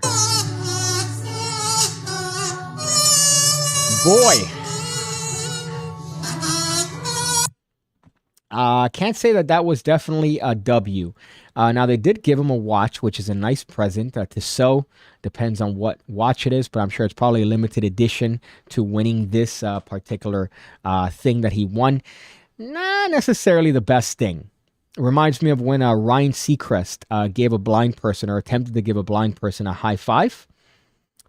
Boy. Can't say that was definitely a W. Now, they did give him a watch, which is a nice present to sew. Depends on what watch it is, but I'm sure it's probably a limited edition to winning this particular thing that he won. Not necessarily the best thing. It reminds me of when Ryan Seacrest gave a blind person, or attempted to give a blind person, a high five.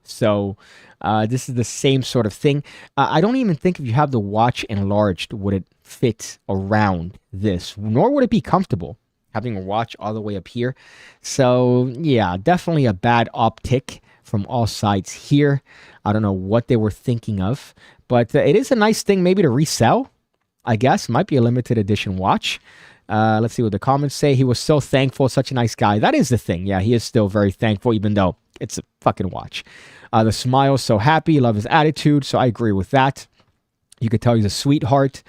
So this is the same sort of thing. I don't even think if you have the watch enlarged would it fit around this, nor would it be comfortable having a watch all the way up here. So yeah, definitely a bad optic from all sides here. I don't know what they were thinking of, but it is a nice thing maybe to resell, I guess. Might be a limited edition watch. Let's see what the comments say. He was so thankful, such a nice guy. That is the thing. Yeah, he is still very thankful, even though it's a fucking watch. The smile, so happy, love his attitude. So I agree with that. You could tell he's a sweetheart.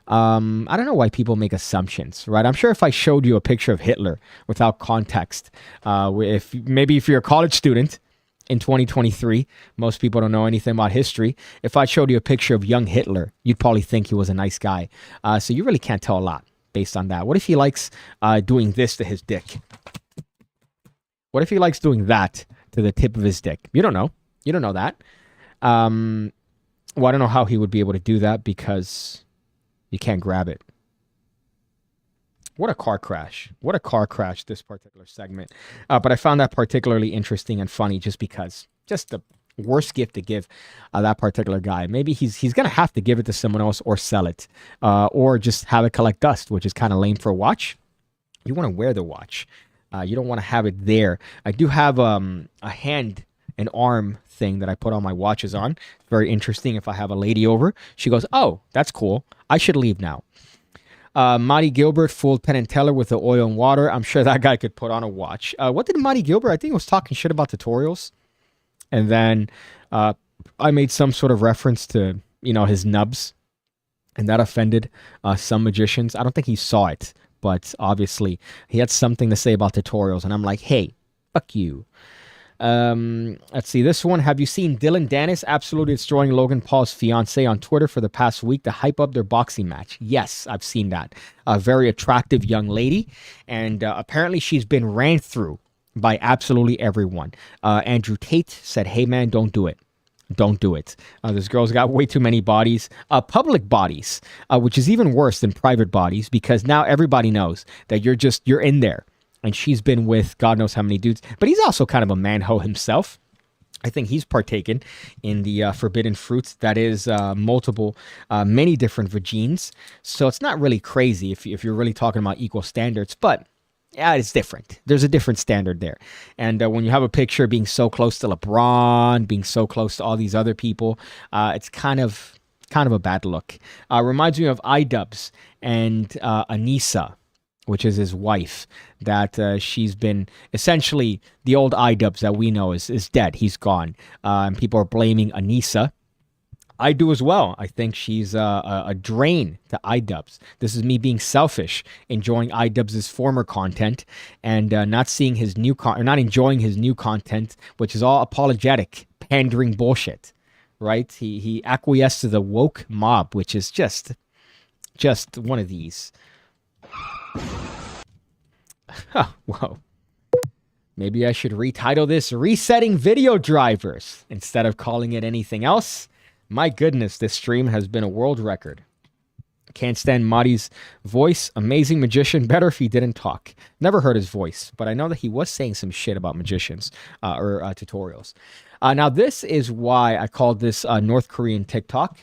I don't know why people make assumptions, right? I'm sure if I showed you a picture of Hitler without context, if you're a college student in 2023, most people don't know anything about history. If I showed you a picture of young Hitler, you'd probably think he was a nice guy. So you really can't tell a lot based on that. What if he likes doing this to his dick? What if he likes doing that to the tip of his dick? You don't know. You don't know that. Well, I don't know how he would be able to do that because you can't grab it. What a car crash. What a car crash, this particular segment. But I found that particularly interesting and funny just because. Just the worst gift to give that particular guy. Maybe he's going to have to give it to someone else or sell it. Or just have it collect dust, which is kind of lame for a watch. You want to wear the watch. You don't want to have it there. I do have a hand and arm thing that I put all my watches on. Very interesting. If I have a lady over, she goes, "Oh, that's cool. I should leave now." Marty Gilbert fooled Penn and Teller with the oil and water. I'm sure that guy could put on a watch. What did Marty Gilbert? I think he was talking shit about tutorials. And then I made some sort of reference to, his nubs. And that offended some magicians. I don't think he saw it. but obviously he had something to say about tutorials, and I'm like, hey, fuck you. Let's see this one. Have you seen Dylan Dennis absolutely destroying Logan Paul's fiance on Twitter for the past week to hype up their boxing match? Yes, I've seen that. A very attractive young lady, and apparently she's been ran through by absolutely everyone. Andrew Tate said, hey man, don't do it. Don't do it. This girl's got way too many bodies, public bodies, which is even worse than private bodies, because now everybody knows that you're in there. And she's been with God knows how many dudes. But he's also kind of a man-ho himself. I think he's partaken in the forbidden fruits. That is many different vagines. So it's not really crazy if you're really talking about equal standards. But yeah, it's different. There's a different standard there. And when you have a picture being so close to LeBron, being so close to all these other people, it's kind of a bad look. Reminds me of iDubbbz and Anissa, which is his wife, that she's been essentially the old iDubbbz that we know is dead. He's gone. And people are blaming Anissa. I do as well. I think she's a drain to iDubbbz. This is me being selfish, enjoying iDubbbz's former content and not seeing his new not enjoying his new content, which is all apologetic, pandering bullshit, right? He acquiesced to the woke mob, which is just one of these. Whoa. Maybe I should retitle this Resetting Video Drivers instead of calling it anything else. My goodness, this stream has been a world record. Can't stand Marty's voice. Amazing magician. Better if he didn't talk. Never heard his voice, but I know that he was saying some shit about magicians or tutorials. Now, this is why I called this North Korean TikTok.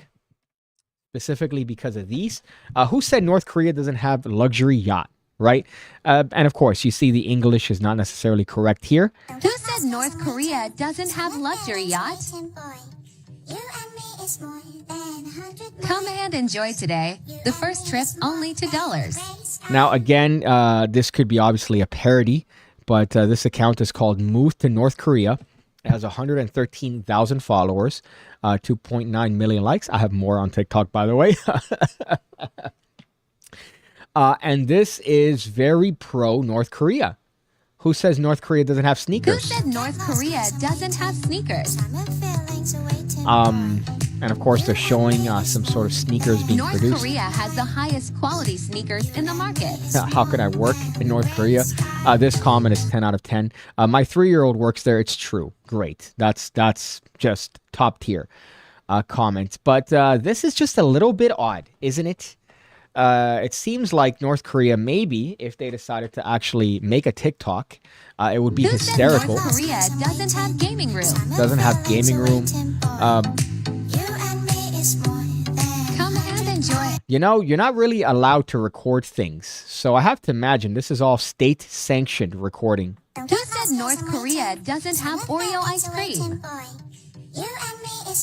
Specifically because of these. Who said North Korea doesn't have a luxury yacht, right? And of course, you see the English is not necessarily correct here. Who said North Korea doesn't have luxury yacht? Come and enjoy today. The first trip only $2. Now, again, this could be obviously a parody, but this account is called Move to North Korea. It has 113,000 followers, 2.9 million likes. I have more on TikTok, by the way. And this is very pro North Korea. Who says North Korea doesn't have sneakers? Who said North Korea doesn't have sneakers? And of course, they're showing some sort of sneakers being produced. North Korea has the highest quality sneakers in the market. How could I work in North Korea? This comment is 10 out of 10. My 3-year-old works there. It's true. Great. That's just top tier comments. But this is just a little bit odd, isn't it? It seems like North Korea, maybe if they decided to actually make a TikTok, it would be hysterical. North Korea doesn't have gaming room. Doesn't have gaming room. Come and enjoy. You know, you're not really allowed to record things. So I have to imagine this is all state-sanctioned recording. Who said North Korea doesn't have Oreo ice cream?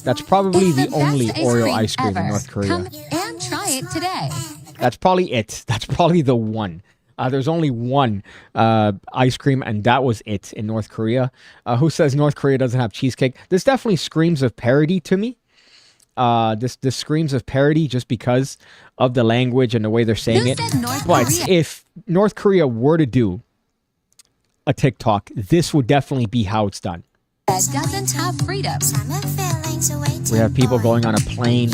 That's probably It's the only best Oreo ice cream ever. in North Korea. Come and try it today. That's probably it. That's probably the one. There's only one ice cream, and that was it in North Korea. Who says North Korea doesn't have cheesecake? This definitely screams of parody to me. This screams of parody just because of the language and the way they're saying it. But if North Korea were to do a TikTok, this would definitely be how it's done. That doesn't have freedom. We have people going on a plane.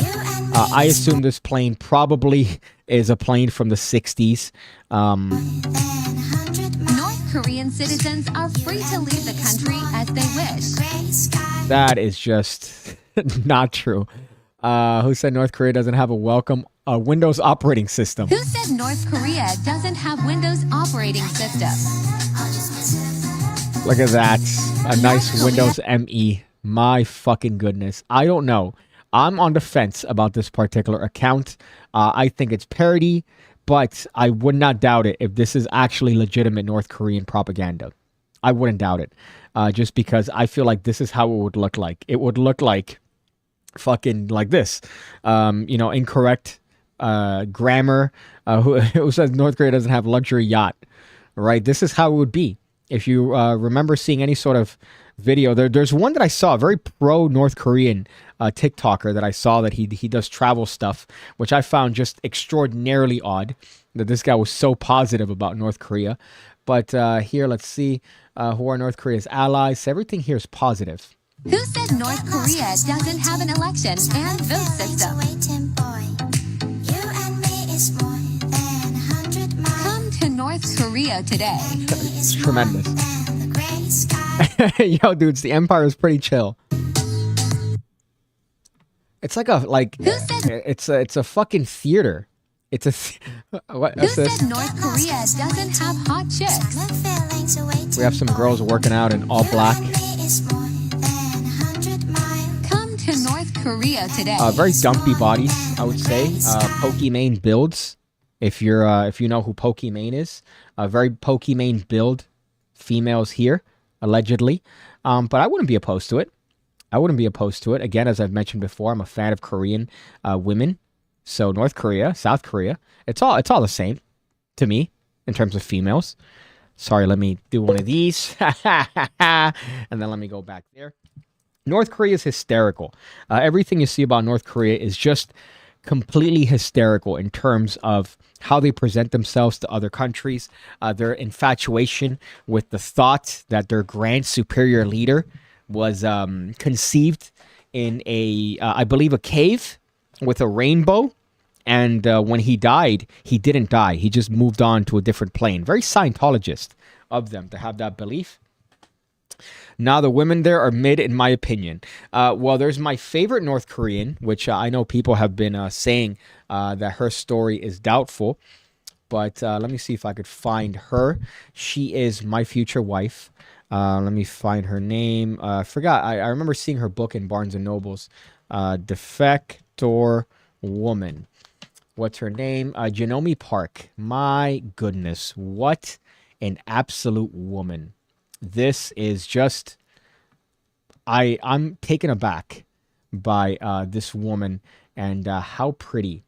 I assume this plane probably is a plane from the 60s. North Korean citizens are free to leave the country as they wish. That is just not true. Who said North Korea doesn't have a Windows operating system? Who said North Korea doesn't have Windows operating system? Look at that. A nice Windows ME. My fucking goodness. I don't know. I'm on the fence about this particular account. I think it's parody, but I would not doubt it if this is actually legitimate North Korean propaganda. I wouldn't doubt it. Just because I feel like this is how it would look like. It would look like fucking like this. Incorrect grammar. Who says North Korea doesn't have luxury yacht? Right? This is how it would be. if you remember seeing any sort of video, there's one that I saw, a very pro North Korean TikToker that I saw that he does travel stuff, which I found just extraordinarily odd that this guy was so positive about North Korea. But here, let's see who are North Korea's allies. Everything here is positive. Who said North Korea doesn't have an election and vote system? Come to North Korea today. It's tremendous. Yo, dudes, the empire is pretty chill. It's like it's a fucking theater. It's a what? Who said North Korea doesn't have hot chicks? We have some girls working out in all black. Come to North Korea today. Very dumpy bodies, I would say. Pokimane builds. If you know who Pokimane is, very Pokimane build. Females here, allegedly. But I wouldn't be opposed to it. Again, as I've mentioned before, I'm a fan of Korean women. So North Korea, South Korea, it's all the same to me in terms of females. Sorry, let me do one of these. And then let me go back there. North Korea is hysterical. Everything you see about North Korea is just completely hysterical in terms of how they present themselves to other countries, their infatuation with the thought that their grand superior leader was conceived in I believe, a cave with a rainbow. And when he died, he didn't die. He just moved on to a different plane. Very Scientologist of them to have that belief. Now, the women there are mid, in my opinion. Well, there's my favorite North Korean, which I know people have been saying that her story is doubtful. But let me see if I could find her. She is my future wife. Let me find her name. I forgot. I remember seeing her book in Barnes & Noble's. Defector Woman. What's her name? Janome Park. My goodness. What an absolute woman. This is just... I'm taken aback by this woman and how pretty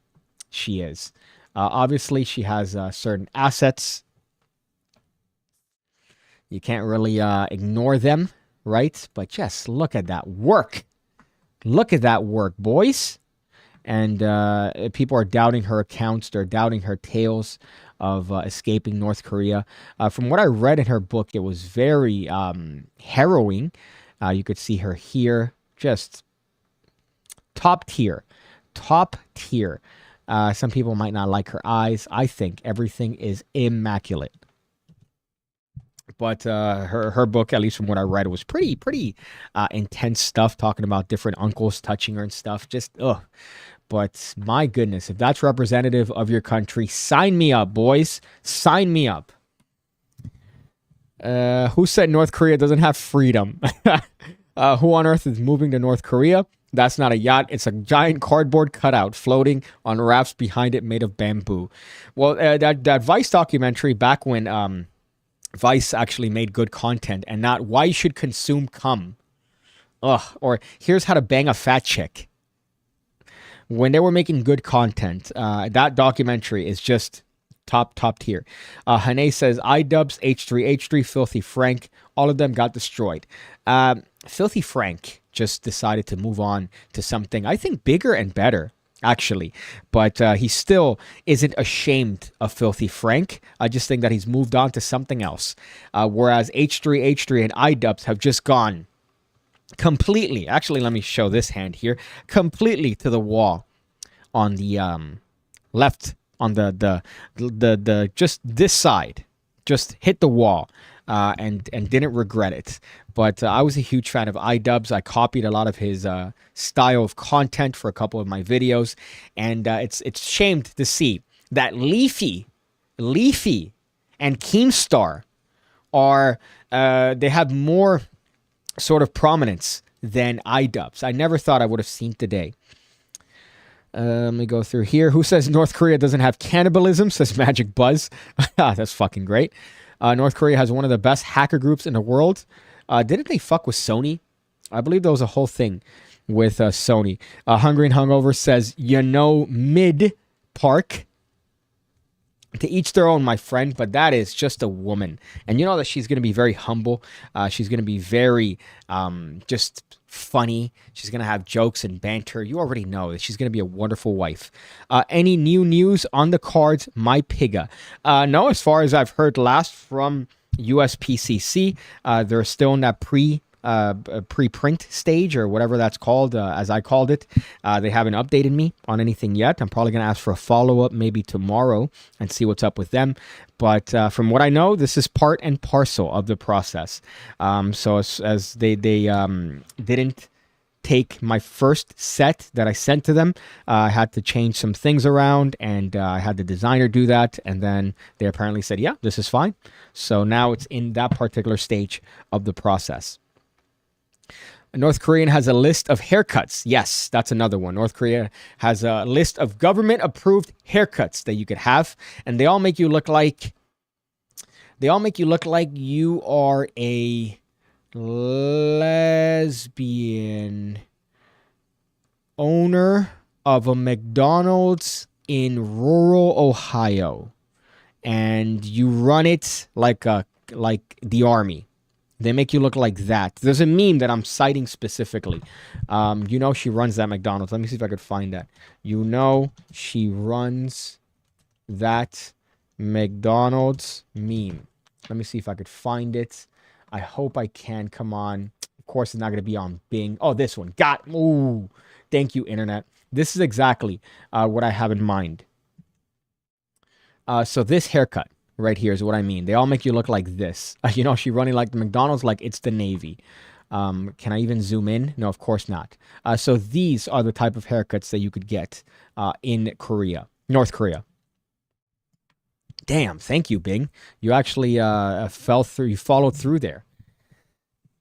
she is. Obviously, she has certain assets. You can't really ignore them, right? But just look at that work. Look at that work, boys. And people are doubting her accounts. They're doubting her tales of escaping North Korea. From what I read in her book, it was very harrowing. You could see her here. Just top tier. Top tier. Some people might not like her eyes. I think everything is immaculate. But her book, at least from what I read, was pretty intense stuff, talking about different uncles touching her and stuff. Just, ugh. But my goodness, if that's representative of your country, sign me up, boys. Sign me up. Who said North Korea doesn't have freedom? Who on earth is moving to North Korea? That's not a yacht. It's a giant cardboard cutout floating on rafts behind it made of bamboo. Well, that Vice documentary back when Vice actually made good content and not why you should consume cum. Ugh. Or here's how to bang a fat chick. When they were making good content, that documentary is just top tier. Hane says, iDubbbz, H3, Filthy Frank, all of them got destroyed. Filthy Frank just decided to move on to something, I think, bigger and better, actually. But he still isn't ashamed of Filthy Frank. I just think that he's moved on to something else. Whereas H3, and iDubbbz have just gone completely, actually, let me show this hand here, completely to the wall on the left, on the just this side, just hit the wall and didn't regret it. But I was a huge fan of iDubbbz. I copied a lot of his style of content for a couple of my videos, and it's shamed to see that Leafy and Keemstar are they have more sort of prominence than iDubbbz. I never thought I would have seen today. Let me go through here. Who says North Korea doesn't have cannibalism? Says Magic Buzz. That's fucking great. North Korea has one of the best hacker groups in the world. Didn't they fuck with Sony? I believe there was a whole thing with Sony. Hungry and Hungover says, Mid Park. To each their own, my friend, but that is just a woman. And you know that she's going to be very humble. She's going to be very just funny. She's going to have jokes and banter. You already know that she's going to be a wonderful wife. Any new news on the cards, my pigga? No, as far as I've heard last from USPCC, they're still in that preprint stage or whatever that's called, as I called it. They haven't updated me on anything yet. I'm probably going to ask for a follow-up maybe tomorrow and see what's up with them. But from what I know, this is part and parcel of the process. So as they didn't take my first set that I sent to them, I had to change some things around, and I had the designer do that, and then they apparently said, yeah, this is fine. So now it's in that particular stage of the process. North Korean has a list of haircuts. Yes, that's another one. North Korea has a list of government-approved haircuts that you could have, and they all make you look like you are a lesbian owner of a McDonald's in rural Ohio, and you run it like the army. They make you look like that. There's a meme that I'm citing specifically. You know she runs that McDonald's. Let me see if I could find that. You know she runs that McDonald's meme. Let me see if I could find it. I hope I can. Come on. Of course, it's not going to be on Bing. Oh, this one. Ooh. Thank you, Internet. This is exactly what I have in mind. So this haircut right here is what I mean. They all make you look like this. You know, she running like the McDonald's, like it's the Navy. Can I even zoom in? No, of course not. So these are the type of haircuts that you could get in Korea, North Korea. Damn, thank you, Bing. You actually you followed through there.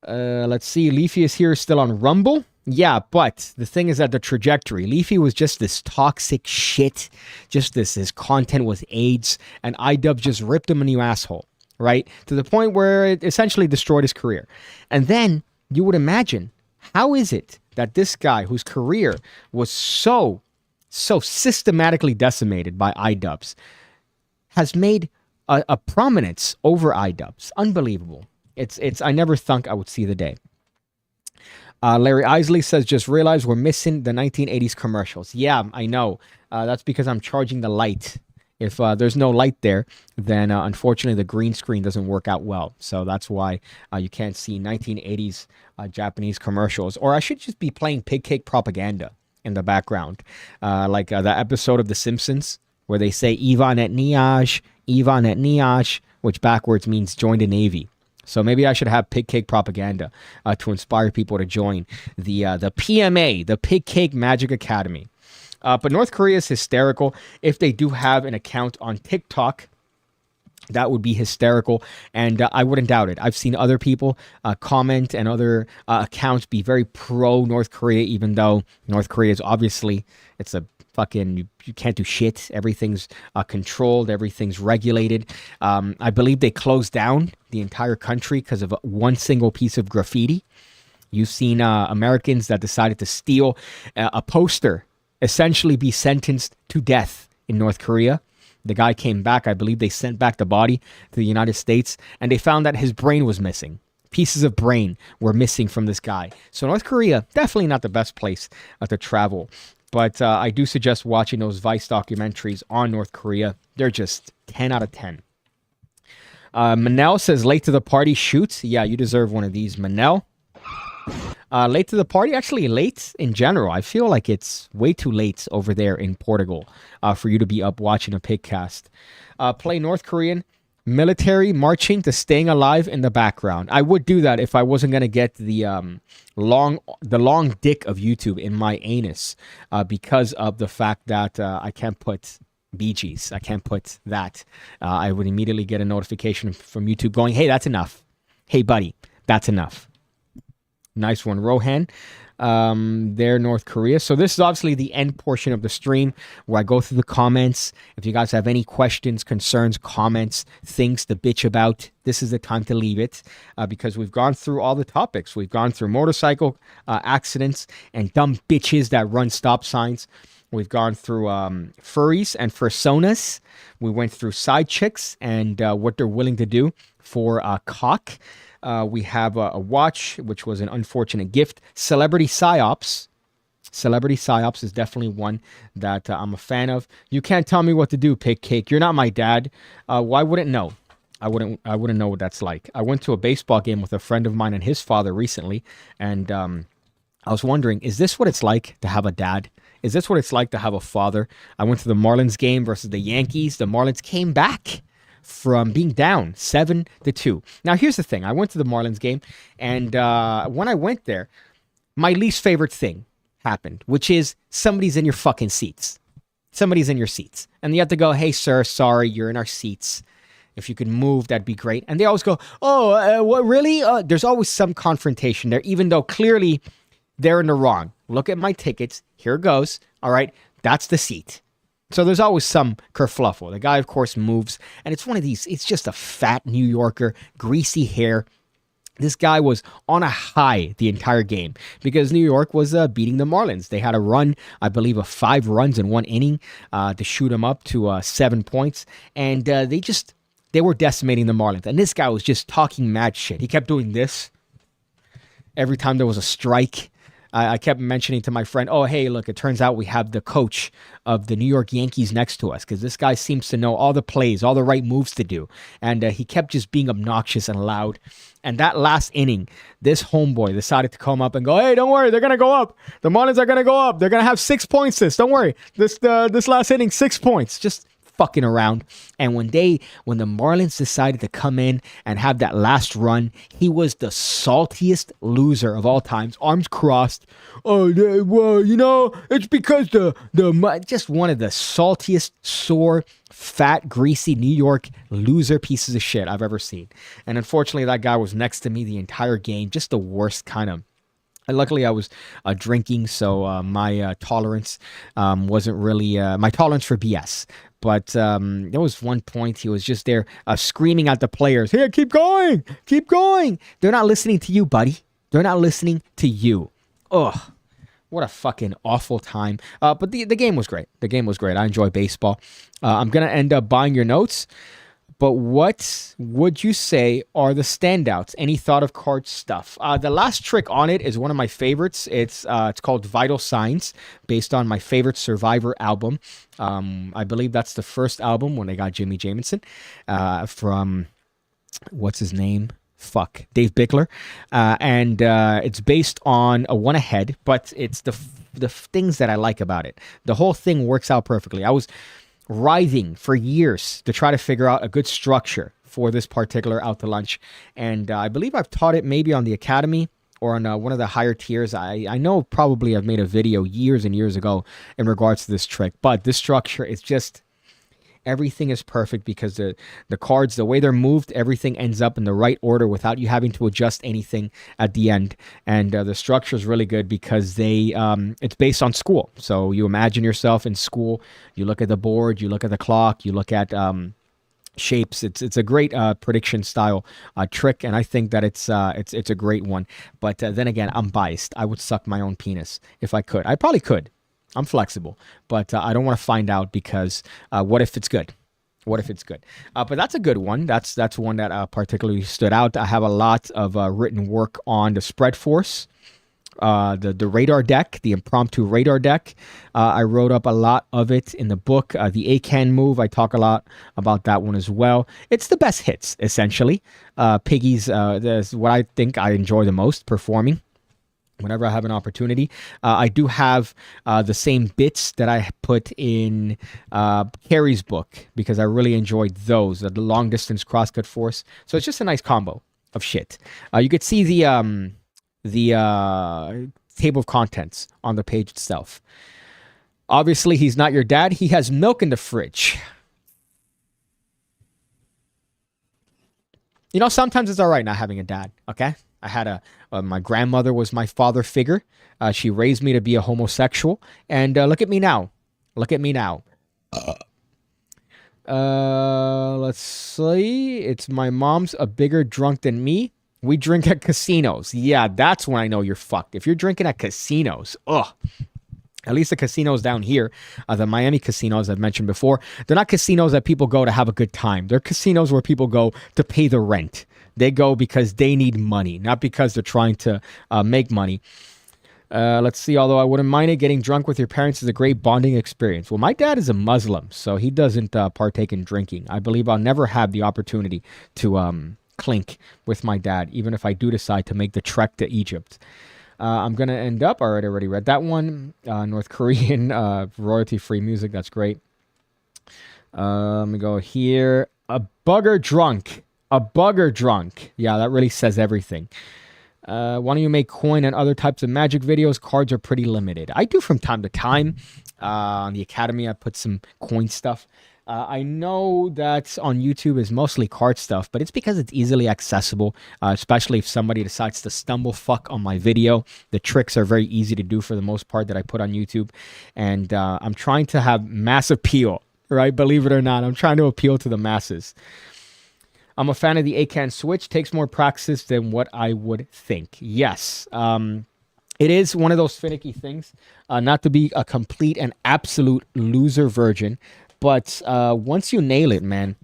Let's see. Leafy is here still on Rumble. Yeah, but the thing is that the trajectory, Leafy was just this toxic shit. Just his content was AIDS, and iDub just ripped him a new asshole, right? To the point where it essentially destroyed his career. And then you would imagine, how is it that this guy whose career was so systematically decimated by iDubbbz has made a prominence over iDubbbz? Unbelievable. I never thought I would see the day. Larry Isley says, just realized we're missing the 1980s commercials. Yeah, I know. That's because I'm charging the light. If there's no light there, then unfortunately the green screen doesn't work out well. So that's why you can't see 1980s Japanese commercials. Or I should just be playing PigCake propaganda in the background. Like that episode of The Simpsons where they say Ivan et Niash, which backwards means join the Navy. So maybe I should have PigCake propaganda to inspire people to join the PMA, the PigCake Magic Academy. But North Korea is hysterical. If they do have an account on TikTok, that would be hysterical, and I wouldn't doubt it. I've seen other people comment and other accounts be very pro North Korea, even though North Korea is obviously, it's a fucking, you can't do shit. Everything's controlled. Everything's regulated. I believe they closed down the entire country because of one single piece of graffiti. You've seen Americans that decided to steal a poster, essentially be sentenced to death in North Korea. The guy came back. I believe they sent back the body to the United States, and they found that his brain was missing. Pieces of brain were missing from this guy. So North Korea, definitely not the best place to travel. But I do suggest watching those Vice documentaries on North Korea. They're just 10 out of 10. Manel says, late to the party, shoot. Yeah, you deserve one of these, Manel. Late to the party, actually late in general. I feel like it's way too late over there in Portugal for you to be up watching a PigCast. Play North Korean military marching to Staying Alive in the background. I would do that if I wasn't going to get the long dick of YouTube in my anus because of the fact that I can't put Bee Gees. I can't put that. I would immediately get a notification from YouTube going, hey, that's enough. Hey, buddy, that's enough. Nice one, Rohan. They're North Korea. So this is obviously the end portion of the stream where I go through the comments. If you guys have any questions, concerns, comments, things to bitch about, this is the time to leave it because we've gone through all the topics. We've gone through motorcycle accidents and dumb bitches that run stop signs. We've gone through furries and fursonas. We went through side chicks and what they're willing to do for a cock. We have a watch, which was an unfortunate gift. Celebrity psyops. Celebrity psyops is definitely one that I'm a fan of. You can't tell me what to do, PigCake. You're not my dad. Why wouldn't know? I wouldn't know what that's like. I went to a baseball game with a friend of mine and his father recently, and I was wondering, is this what it's like to have a dad? Is this what it's like to have a father? I went to the Marlins game versus the Yankees. The Marlins came back from being down 7-2. Now, here's the thing. I went to the Marlins game, and when I went there, my least favorite thing happened, which is somebody's in your fucking seats. Somebody's in your seats. And you have to go, hey, sir, sorry, you're in our seats. If you could move, that'd be great. And they always go, what, really? There's always some confrontation there, even though clearly they're in the wrong. Look at my tickets. Here goes. All right, that's the seat. So there's always some kerfluffle. The guy, of course, moves. And it's one of these, it's just a fat New Yorker, greasy hair. This guy was on a high the entire game because New York was beating the Marlins. They had a run, I believe, of 5 runs in one inning to shoot them up to 7 points. And they were decimating the Marlins. And this guy was just talking mad shit. He kept doing this every time there was a strike. I kept mentioning to my friend, oh, hey, look, it turns out we have the coach of the New York Yankees next to us because this guy seems to know all the plays, all the right moves to do. And he kept just being obnoxious and loud. And that last inning, this homeboy decided to come up and go, hey, don't worry, they're going to go up. The Marlins are going to go up. They're going to have 6 points don't worry. This last inning, 6 points. Just fucking around. And when the Marlins decided to come in and have that last run, he was the saltiest loser of all times, arms crossed. Oh, well, you know, it's because just one of the saltiest, sore, fat, greasy New York loser pieces of shit I've ever seen. And unfortunately, that guy was next to me the entire game, just the worst kind of. And luckily, I was drinking, so my tolerance wasn't really my tolerance for BS. But there was one point he was just there screaming at the players, "Here, keep going, keep going!" They're not listening to you, buddy. They're not listening to you. Ugh, what a fucking awful time. But the game was great. The game was great. I enjoy baseball. I'm gonna end up buying your notes. But what would you say are the standouts? Any thought of card stuff? The last trick on it is one of my favorites. It's called Vital Signs, based on my favorite Survivor album. I believe that's the first album when they got Jimmy Jamison from, what's his name? Dave Bickler. And it's based on a one ahead, but it's the things that I like about it. The whole thing works out perfectly. I was writhing for years to try to figure out a good structure for this particular Out to Lunch. And I believe I've taught it maybe on the Academy or on one of the higher tiers. I know probably I've made a video years and years ago in regards to this trick, but this structure is just, everything is perfect because the cards, the way they're moved, everything ends up in the right order without you having to adjust anything at the end. And the structure is really good because it's based on school. So you imagine yourself in school, you look at the board, you look at the clock, you look at shapes. It's a great prediction style trick, and I think that it's a great one. But then again, I'm biased. I would suck my own penis if I could. I probably could. I'm flexible, but I don't want to find out because what if it's good? What if it's good? But that's a good one. That's one that particularly stood out. I have a lot of written work on the spread force, the radar deck, the impromptu radar deck. I wrote up a lot of it in the book. The A-can move, I talk a lot about that one as well. It's the best hits, essentially. Piggy's, that's what I think I enjoy the most performing. Whenever I have an opportunity, I do have the same bits that I put in Carrie's book because I really enjoyed those, the long distance crosscut force. So it's just a nice combo of shit. You could see the table of contents on the page itself. Obviously, he's not your dad. He has milk in the fridge. You know, sometimes it's all right not having a dad, okay? I had my grandmother was my father figure. She raised me to be a homosexual. And look at me now. Look at me now. Let's see. It's my mom's a bigger drunk than me. We drink at casinos. Yeah, that's when I know you're fucked. If you're drinking at casinos, ugh. At least the casinos down here, the Miami casinos I've mentioned before, they're not casinos that people go to have a good time. They're casinos where people go to pay the rent. They go because they need money, not because they're trying to make money. Let's see. Although I wouldn't mind it, getting drunk with your parents is a great bonding experience. Well, my dad is a Muslim, so he doesn't partake in drinking. I believe I'll never have the opportunity to clink with my dad, even if I do decide to make the trek to Egypt. I'm going to end up, I already read that one, North Korean royalty-free music. That's great. Let me go here. A bugger drunk. A bugger drunk. Yeah, that really says everything. Why don't you make coin and other types of magic videos? Cards are pretty limited. I do from time to time. On the Academy, I put some coin stuff. I know that on YouTube is mostly card stuff, but it's because it's easily accessible, especially if somebody decides to stumble fuck on my video. The tricks are very easy to do for the most part that I put on YouTube. And I'm trying to have mass appeal, right? Believe it or not, I'm trying to appeal to the masses. I'm a fan of the A-Can Switch. Takes more practice than what I would think. Yes. It is one of those finicky things. Not to be a complete and absolute loser virgin, but once you nail it, man,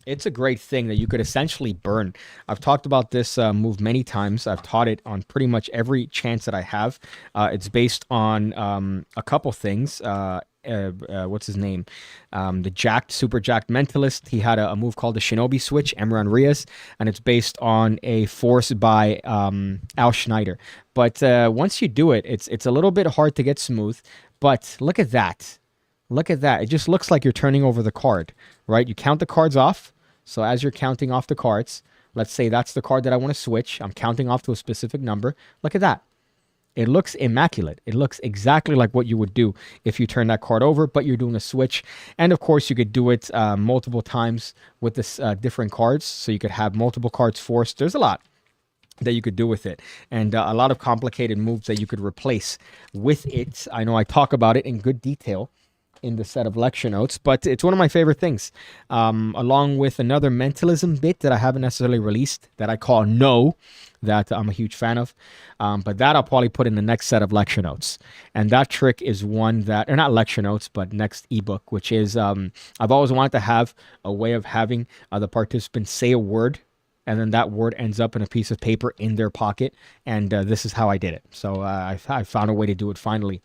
it's a great thing that you could essentially burn. I've talked about this move many times. I've taught it on pretty much every chance that I have. It's based on a couple things. What's his name? The super jacked mentalist. He had a move called the Shinobi Switch, Emran Rias, and it's based on a force by Al Schneider. But once you do it, it's a little bit hard to get smooth. But look at that. Look at that. It just looks like you're turning over the card, right? You count the cards off. So as you're counting off the cards, let's say that's the card that I want to switch. I'm counting off to a specific number. Look at that. It looks immaculate. It looks exactly like what you would do if you turn that card over, but you're doing a switch. And of course, you could do it multiple times with this different cards. So you could have multiple cards forced. There's a lot that you could do with it, and a lot of complicated moves that you could replace with it. I know I talk about it in good detail in the set of lecture notes, but it's one of my favorite things, along with another mentalism bit that I haven't necessarily released that I call No, that I'm a huge fan of, but that I'll probably put in the next set of lecture notes. And that trick is one that, or not lecture notes, but next ebook, which is I've always wanted to have a way of having the participants say a word, and then that word ends up in a piece of paper in their pocket, and this is how I did it. So I found a way to do it finally,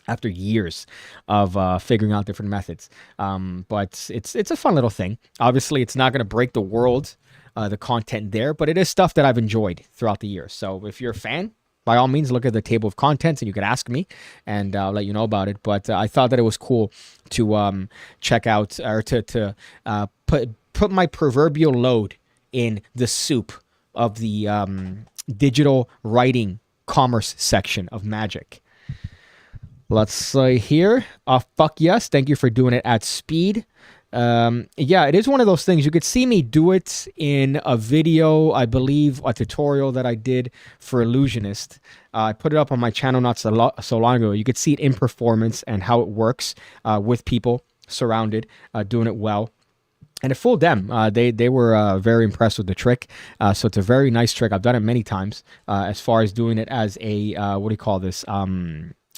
after years of figuring out different methods. But it's a fun little thing. Obviously, it's not going to break the world, the content there, but it is stuff that I've enjoyed throughout the years. So if you're a fan, by all means, look at the table of contents and you could ask me and I'll let you know about it. But I thought that it was cool to check out, or to put my proverbial load in the soup of the digital writing commerce section of Magic. Let's say here, fuck yes, thank you for doing it at speed. Yeah, it is one of those things. You could see me do it in a video, I believe, a tutorial that I did for Illusionist. I put it up on my channel not so long ago. You could see it in performance and how it works with people surrounded, doing it well. And it fooled them. They were very impressed with the trick. So it's a very nice trick. I've done it many times as far as doing it as a, what do you call this?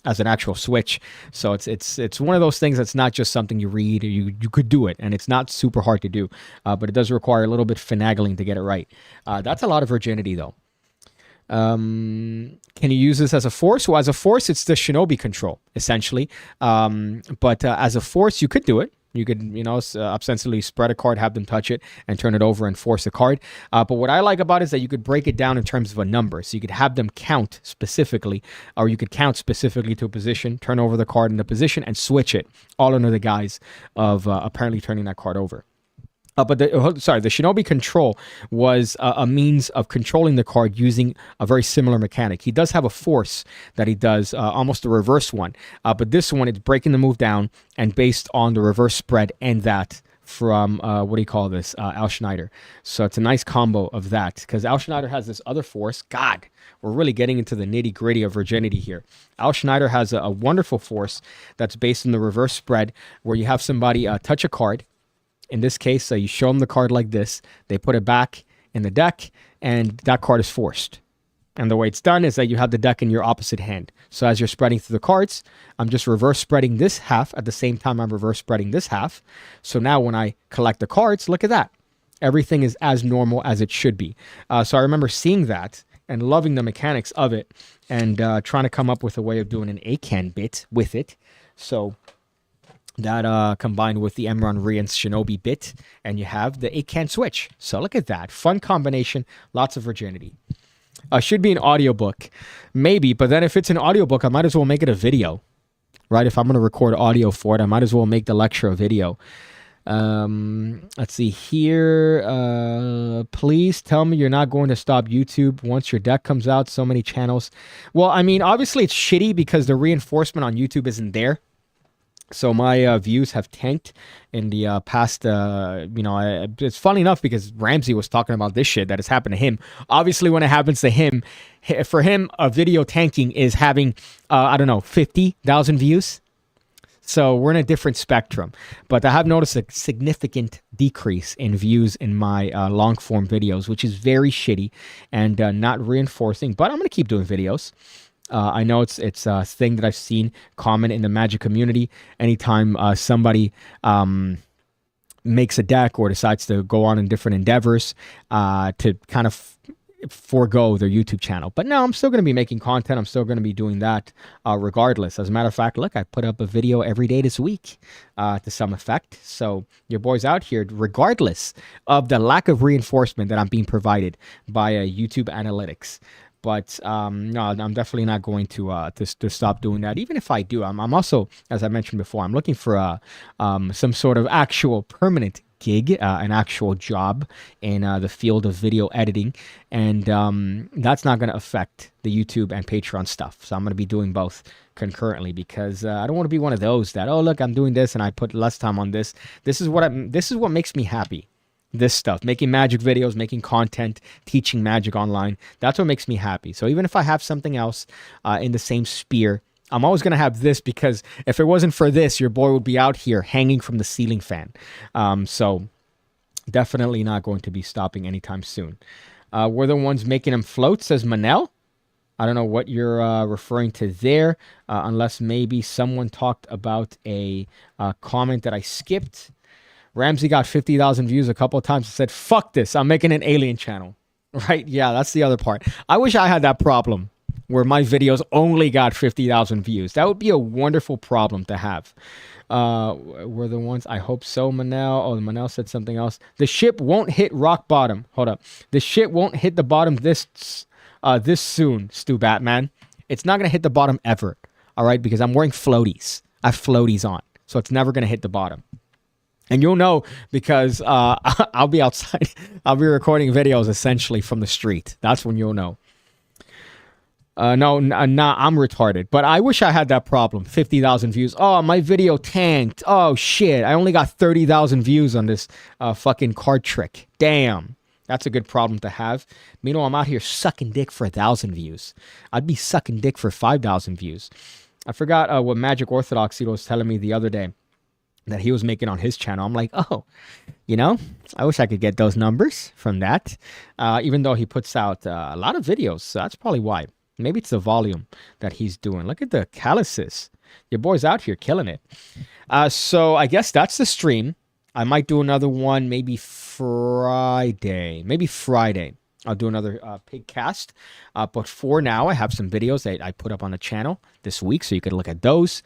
As an actual switch. So it's one of those things that's not just something you read. You could do it, and it's not super hard to do, but it does require a little bit finagling to get it right. That's a lot of virginity, though. Can you use this as a force? Well, as a force, it's the Shinobi control, essentially. But as a force, you could do it. You could, ostensibly spread a card, have them touch it, and turn it over and force a card. But what I like about it is that you could break it down in terms of a number. So you could have them count specifically, or you could count specifically to a position, turn over the card in the position, and switch it, all under the guise of apparently turning that card over. But the Shinobi control was a means of controlling the card using a very similar mechanic. He does have a force that he does, almost the reverse one. But this one, it's breaking the move down and based on the reverse spread and that from what do you call this? Al Schneider. So it's a nice combo of that, because Al Schneider has this other force. God, we're really getting into the nitty gritty of virginity here. Al Schneider has a wonderful force that's based on the reverse spread, where you have somebody touch a card. In this case, you show them the card like this. They put it back in the deck, and that card is forced. And the way it's done is that you have the deck in your opposite hand. So as you're spreading through the cards, I'm just reverse spreading this half at the same time I'm reverse spreading this half. So now when I collect the cards, look at that. Everything is as normal as it should be. So I remember seeing that and loving the mechanics of it, and trying to come up with a way of doing an A-can bit with it. So that combined with the Emron Rian's Shinobi bit, and you have the A-can switch. So look at that. Fun combination. Lots of virginity. Should be an audiobook. Maybe, but then if it's an audiobook, I might as well make it a video. Right? If I'm going to record audio for it, I might as well make the lecture a video. Let's see here. Please tell me you're not going to stop YouTube once your deck comes out. So many channels. Well, I mean, obviously it's shitty because the reinforcement on YouTube isn't there. So my views have tanked in the past. It's funny enough because Ramsey was talking about this shit that has happened to him. Obviously, when it happens to him, for him, a video tanking is having, 50,000 views. So we're in a different spectrum. But I have noticed a significant decrease in views in my long form videos, which is very shitty and not reinforcing. But I'm going to keep doing videos. I know it's a thing that I've seen common in the Magic community. Anytime somebody makes a deck or decides to go on in different endeavors to kind of forego their YouTube channel. But no, I'm still going to be making content. I'm still going to be doing that regardless. As a matter of fact, look, I put up a video every day this week to some effect. So your boy's out here, regardless of the lack of reinforcement that I'm being provided by YouTube analytics. But no, I'm definitely not going to stop doing that. Even if I do, I'm also, as I mentioned before, I'm looking for some sort of actual permanent gig, an actual job in the field of video editing. And that's not going to affect the YouTube and Patreon stuff. So I'm going to be doing both concurrently because I don't want to be one of those that, oh, look, I'm doing this and I put less time on this. This is what makes me happy. This stuff, making magic videos, making content, teaching magic online. That's what makes me happy. So even if I have something else in the same sphere, I'm always going to have this, because if it wasn't for this, your boy would be out here hanging from the ceiling fan. So definitely not going to be stopping anytime soon. We're the ones making them float, says Manel. I don't know what you're referring to there, unless maybe someone talked about a comment that I skipped. Ramsey got 50,000 views a couple of times and said, fuck this, I'm making an alien channel. Right? Yeah, that's the other part. I wish I had that problem where my videos only got 50,000 views. That would be a wonderful problem to have. We're the ones, I hope so, Manel. Oh, Manel said something else. The ship won't hit rock bottom. Hold up. The ship won't hit the bottom this soon, Stu Batman. It's not going to hit the bottom ever. All right? Because I'm wearing floaties. I have floaties on. So it's never going to hit the bottom. And you'll know because I'll be outside. I'll be recording videos essentially from the street. That's when you'll know. No, I'm retarded. But I wish I had that problem. 50,000 views. Oh, my video tanked. Oh, shit. I only got 30,000 views on this fucking card trick. Damn. That's a good problem to have. Meanwhile, I'm out here sucking dick for 1,000 views. I'd be sucking dick for 5,000 views. I forgot what Magic Orthodoxy was telling me the other day that he was making on his channel. I'm like, oh, I wish I could get those numbers from that. Even though he puts out a lot of videos, so that's probably why. Maybe it's the volume that he's doing. Look at the calluses. Your boy's out here killing it. So I guess that's the stream. I might do another one maybe Friday. I'll do another PigCast. But for now, I have some videos that I put up on the channel this week, so you can look at those.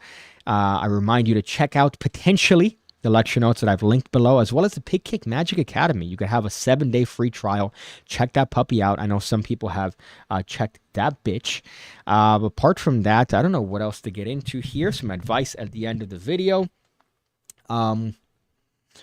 I remind you to check out potentially the lecture notes that I've linked below, as well as the PigCake Magic Academy. You can have a 7-day free trial. Check that puppy out. I know some people have checked that bitch. Apart from that, I don't know what else to get into here. Some advice at the end of the video.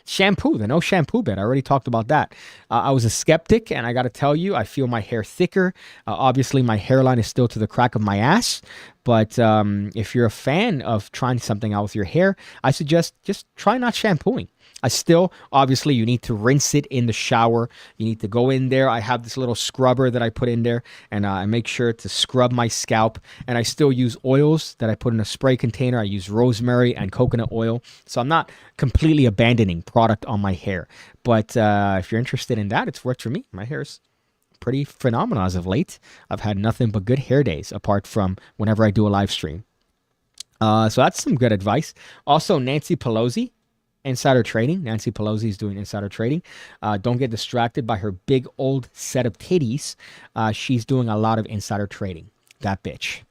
Shampoo, the no shampoo bit. I already talked about that. I was a skeptic, and I got to tell you, I feel my hair thicker. Obviously, my hairline is still to the crack of my ass. But if you're a fan of trying something out with your hair, I suggest just try not shampooing. I still, obviously, you need to rinse it in the shower. You need to go in there. I have this little scrubber that I put in there, and I make sure to scrub my scalp. And I still use oils that I put in a spray container. I use rosemary and coconut oil. So I'm not completely abandoning product on my hair. But if you're interested in that, it's worked for me. My hair's pretty phenomenal as of late. I've had nothing but good hair days apart from whenever I do a live stream. So that's some good advice. Also, Nancy Pelosi. Insider trading. Nancy Pelosi is doing insider trading. Don't get distracted by her big old set of titties. She's doing a lot of insider trading. That bitch.